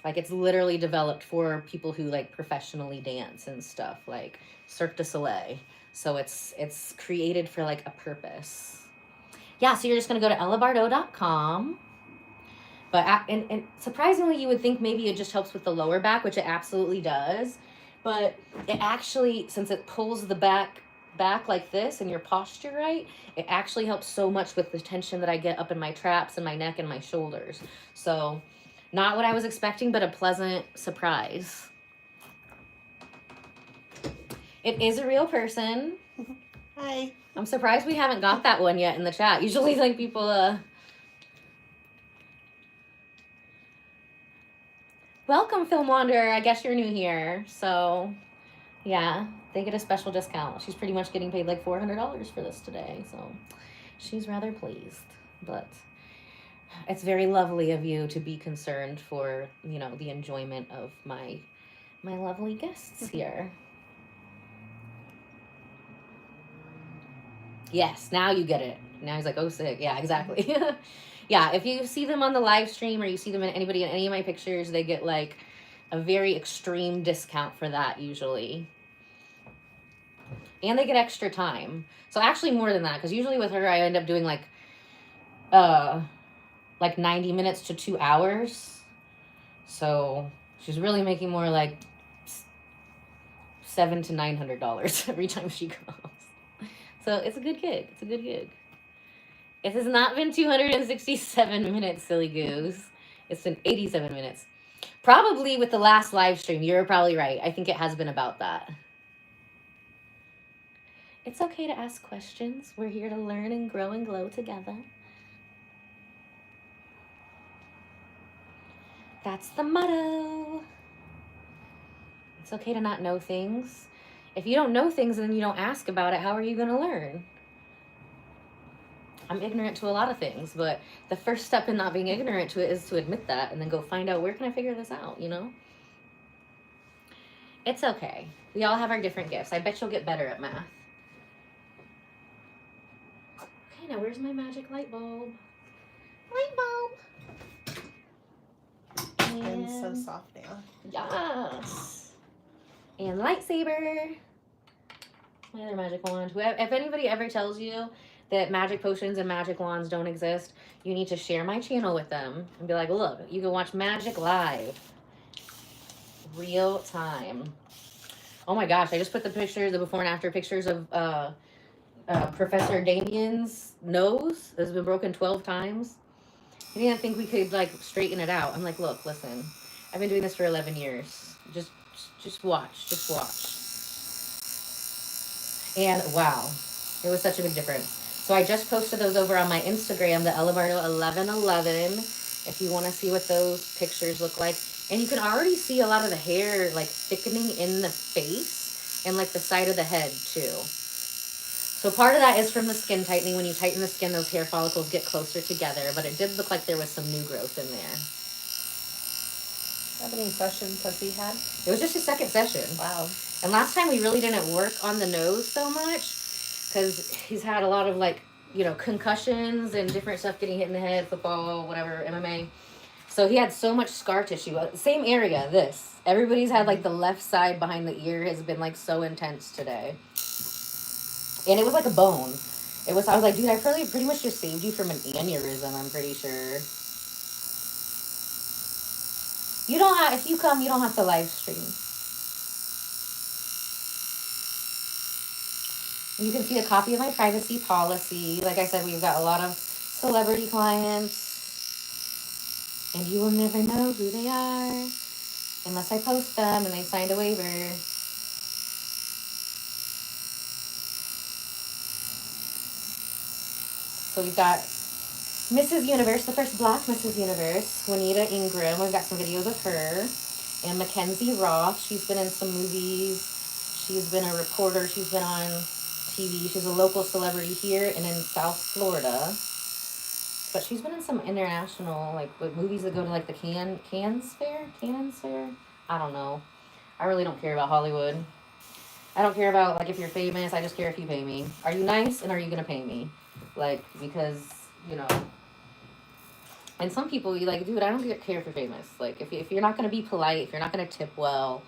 Like it's literally developed for people who like professionally dance and stuff, like Cirque du Soleil. So it's created for like a purpose. Yeah, so you're just gonna go to ellabardo.com. But and surprisingly, you would think maybe it just helps with the lower back, which it absolutely does. But it actually, since it pulls the back like this and your posture right, it actually helps so much with the tension that I get up in my traps and my neck and my shoulders. So not what I was expecting, but a pleasant surprise. It is a real person. Hi. I'm surprised we haven't got that one yet in the chat. Usually like people welcome, Film Wanderer. I guess you're new here. So yeah, they get a special discount. She's pretty much getting paid like $400 for this today. So she's rather pleased. But it's very lovely of you to be concerned for, you know, the enjoyment of my lovely guests here. Yes, now you get it. Now he's like, oh, sick. Yeah, exactly. Yeah, if you see them on the live stream or you see them in anybody in any of my pictures, they get like a very extreme discount for that usually. And they get extra time. So actually more than that, because usually with her I end up doing like 90 minutes to 2 hours. So she's really making more like $700 to $900 every time she goes. So it's a good gig. It's a good gig. It has not been 267 minutes, silly goose. It's been 87 minutes. Probably with the last live stream. You're probably right. I think it has been about that. It's okay to ask questions. We're here to learn and grow and glow together. That's the motto. It's okay to not know things. If you don't know things and then you don't ask about it, how are you going to learn? I'm ignorant to a lot of things, but the first step in not being ignorant to it is to admit that and then go find out, where can I figure this out, you know? It's okay. We all have our different gifts. I bet you'll get better at math. Okay, now where's my magic light bulb? Light bulb! And It's so soft now. yes! And lightsaber! My other magic wand. If anybody ever tells you that magic potions and magic wands don't exist, you need to share my channel with them and be like, look, you can watch magic live. Real time. Oh my gosh, I just put the pictures, the before and after pictures of Professor Damien's nose. It's been broken 12 times. He didn't think we could like straighten it out. I'm like, look, listen, I've been doing this for 11 years. Just watch, just watch. And wow, it was such a big difference. So I just posted those over on my Instagram, the Elabardo1111, if you want to see what those pictures look like. And you can already see a lot of the hair like thickening in the face and like the side of the head too. So part of that is from the skin tightening. When you tighten the skin, those hair follicles get closer together, but it did look like there was some new growth in there. How many sessions has he had? It was just his second session. Wow. And last time we really didn't work on the nose so much because he's had a lot of like, you know, concussions and different stuff, getting hit in the head, football, whatever, MMA. So he had so much scar tissue. Same area, this. Everybody's had like the left side behind the ear has been like so intense today. And it was like a bone. I was like, dude, I pretty much just saved you from an aneurysm, I'm pretty sure. You don't have, if you come, you don't have to live stream. You can see a copy of my privacy policy. Like I said, we've got a lot of celebrity clients. And you will never know who they are unless I post them and they signed a waiver. So we've got Mrs. Universe, the first Black Mrs. Universe, Juanita Ingram. We've got some videos of her. And Mackenzie Roth. She's been in some movies. She's been a reporter. She's been on TV. She's a local celebrity here and in South Florida. But she's been in some international, like, movies that go to, like, the Cannes Fair? I don't know. I really don't care about Hollywood. I don't care about, like, if you're famous. I just care if you pay me. Are you nice, and are you gonna pay me? Like, because, you know, and some people, you like, dude, I don't care if you're famous. Like, if you're not gonna be polite, if you're not gonna tip well,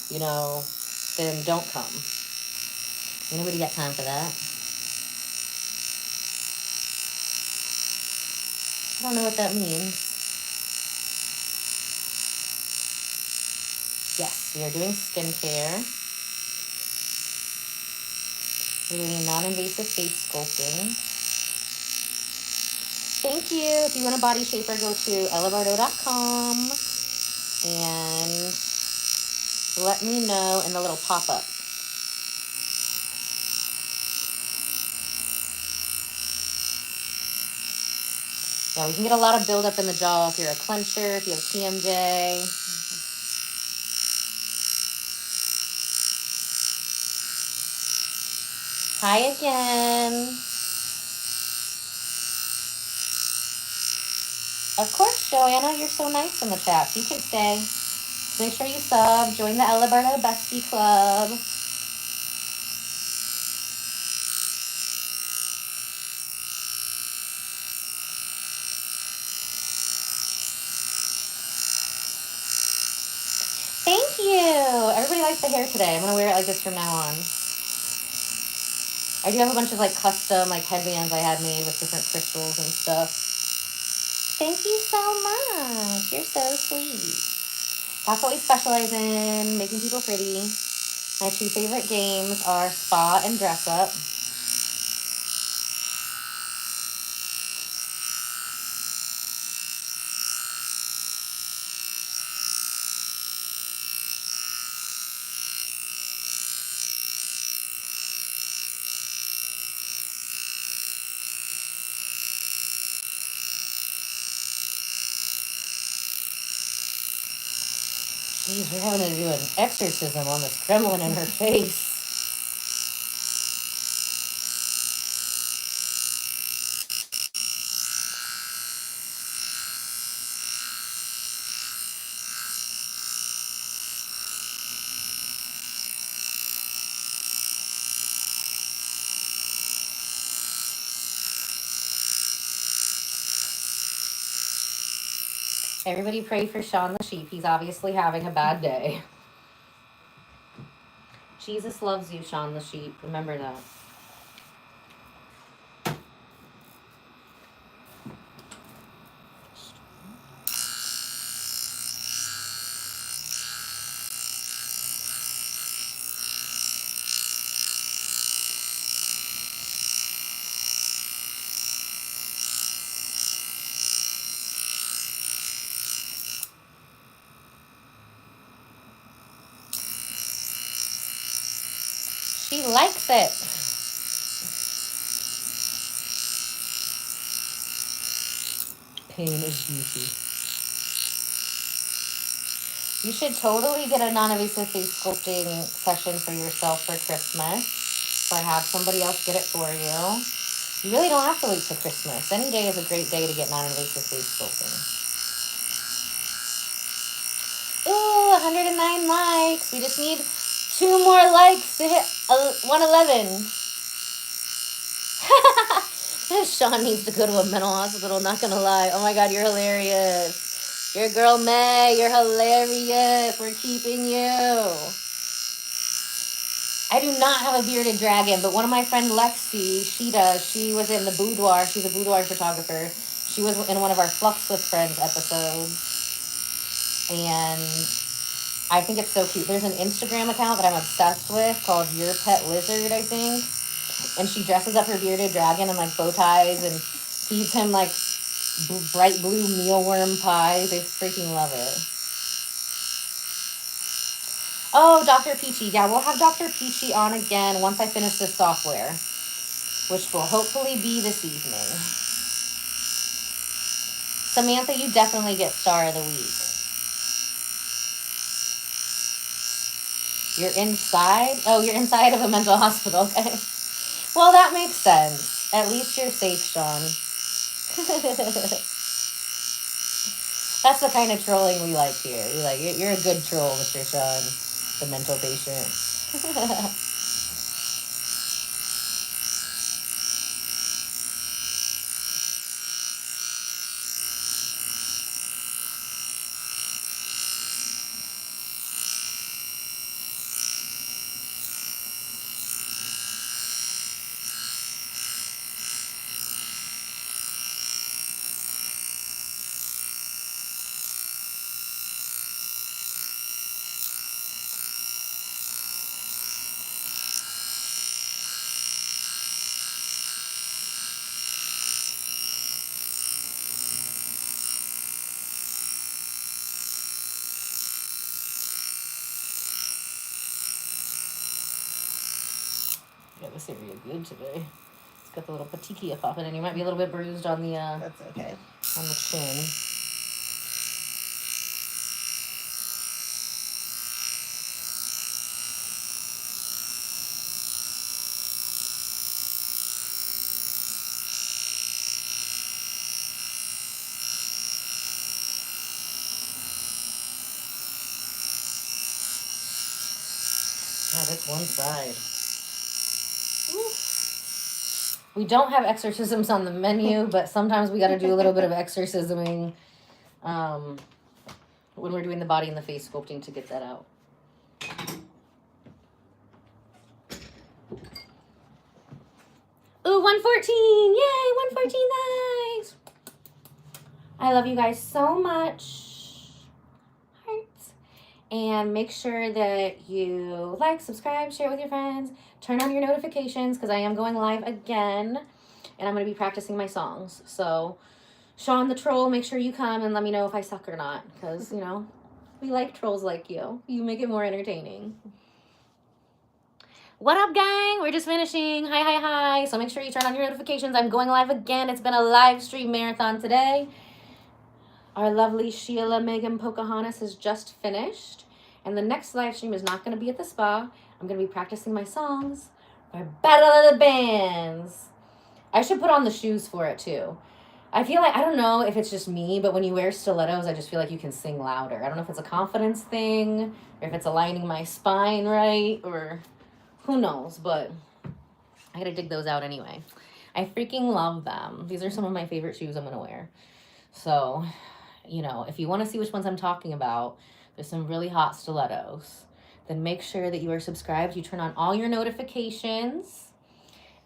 you know, then don't come. Anybody got time for that? I don't know what that means. Yes, we are doing skincare. We're doing non-invasive face sculpting. Thank you. If you want a body shaper, go to ellabardo.com and let me know in the little pop-up. Yeah, we can get a lot of buildup in the jaw if you're a clencher, if you have TMJ. Hi again. Of course, Joanna, you're so nice in the chat. You can stay. Make sure you sub. Join the Ella Bardo Bestie Club. Thank you. Everybody likes the hair today. I'm going to wear it like this from now on. I do have a bunch of like custom like headbands I had made with different crystals and stuff. Thank you so much. You're so sweet. That's what we specialize in, making people pretty. My two favorite games are Spa and Dress Up. Jeez, we're having to do an exorcism on this gremlin in her face. Everybody pray for Sean the sheep. He's obviously having a bad day. Jesus loves you, Sean the sheep. Remember that. She likes it. Pain is beauty. You should totally get a non-invasive face sculpting session for yourself for Christmas, or have somebody else get it for you. You really don't have to wait till Christmas. Any day is a great day to get non-invasive face sculpting. Ooh, 109 likes. We just need 2 more likes to hit 111. Sean needs to go to a mental hospital, not gonna lie. Oh my god, you're hilarious. Your girl May, you're hilarious. We're keeping you. I do not have a bearded dragon, but one of my friend Lexi, she does. She was in the boudoir. She's a boudoir photographer. She was in one of our Flux with Friends episodes. And I think it's so cute. There's an Instagram account that I'm obsessed with called Your Pet Lizard, I think. And she dresses up her bearded dragon in like bow ties and feeds him like bright blue mealworm pies. I freaking love it. Oh, Dr. Peachy. Yeah, we'll have Dr. Peachy on again once I finish this software, which will hopefully be this evening. Samantha, you definitely get Star of the Week. You're inside? Oh, you're inside of a mental hospital, okay. Well, that makes sense. At least you're safe, Sean. That's the kind of trolling we like here. We like, you're a good troll, Mr. Sean, the mental patient. area good today. It's got the little petechia popping in. You might be a little bit bruised on the That's okay. on the chin. Yeah, that's one side. We don't have exorcisms on the menu, but sometimes we got to do a little bit of exorcisming when we're doing the body and the face sculpting to get that out. Ooh, 114! Yay, 114 likes! I love you guys so much. Hearts. And make sure that you like, subscribe, share it with your friends. Turn on your notifications because I am going live again. And I'm going to be practicing my songs. So, Sean the Troll, make sure you come and let me know if I suck or not. Because, you know, we like trolls like you. You make it more entertaining. What up, gang? We're just finishing. Hi. So make sure you turn on your notifications. I'm going live again. It's been a live stream marathon today. Our lovely Sheila Megan Pochahontos has just finished. And the next live stream is not going to be at the spa. I'm going to be practicing my songs for Battle of the Bands. I should put on the shoes for it, too. I feel like, I don't know if it's just me, but when you wear stilettos, I just feel like you can sing louder. I don't know if it's a confidence thing, or if it's aligning my spine right, or who knows, but I gotta dig those out anyway. I freaking love them. These are some of my favorite shoes I'm gonna wear. So, you know, if you want to see which ones I'm talking about, there's some really hot stilettos. Then make sure that you are subscribed. You turn on all your notifications.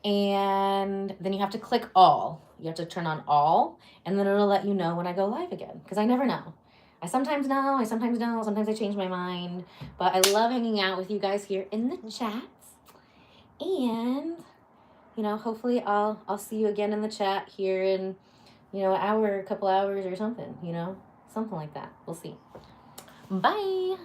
And then you have to click all. You have to turn on all. And then it'll let you know when I go live again. Because I never know. I sometimes know. I sometimes don't. Sometimes I change my mind. But I love hanging out with you guys here in the chats. And, you know, hopefully I'll see you again in the chat here in, you know, an hour, a couple hours or something, you know, something like that. We'll see. Bye.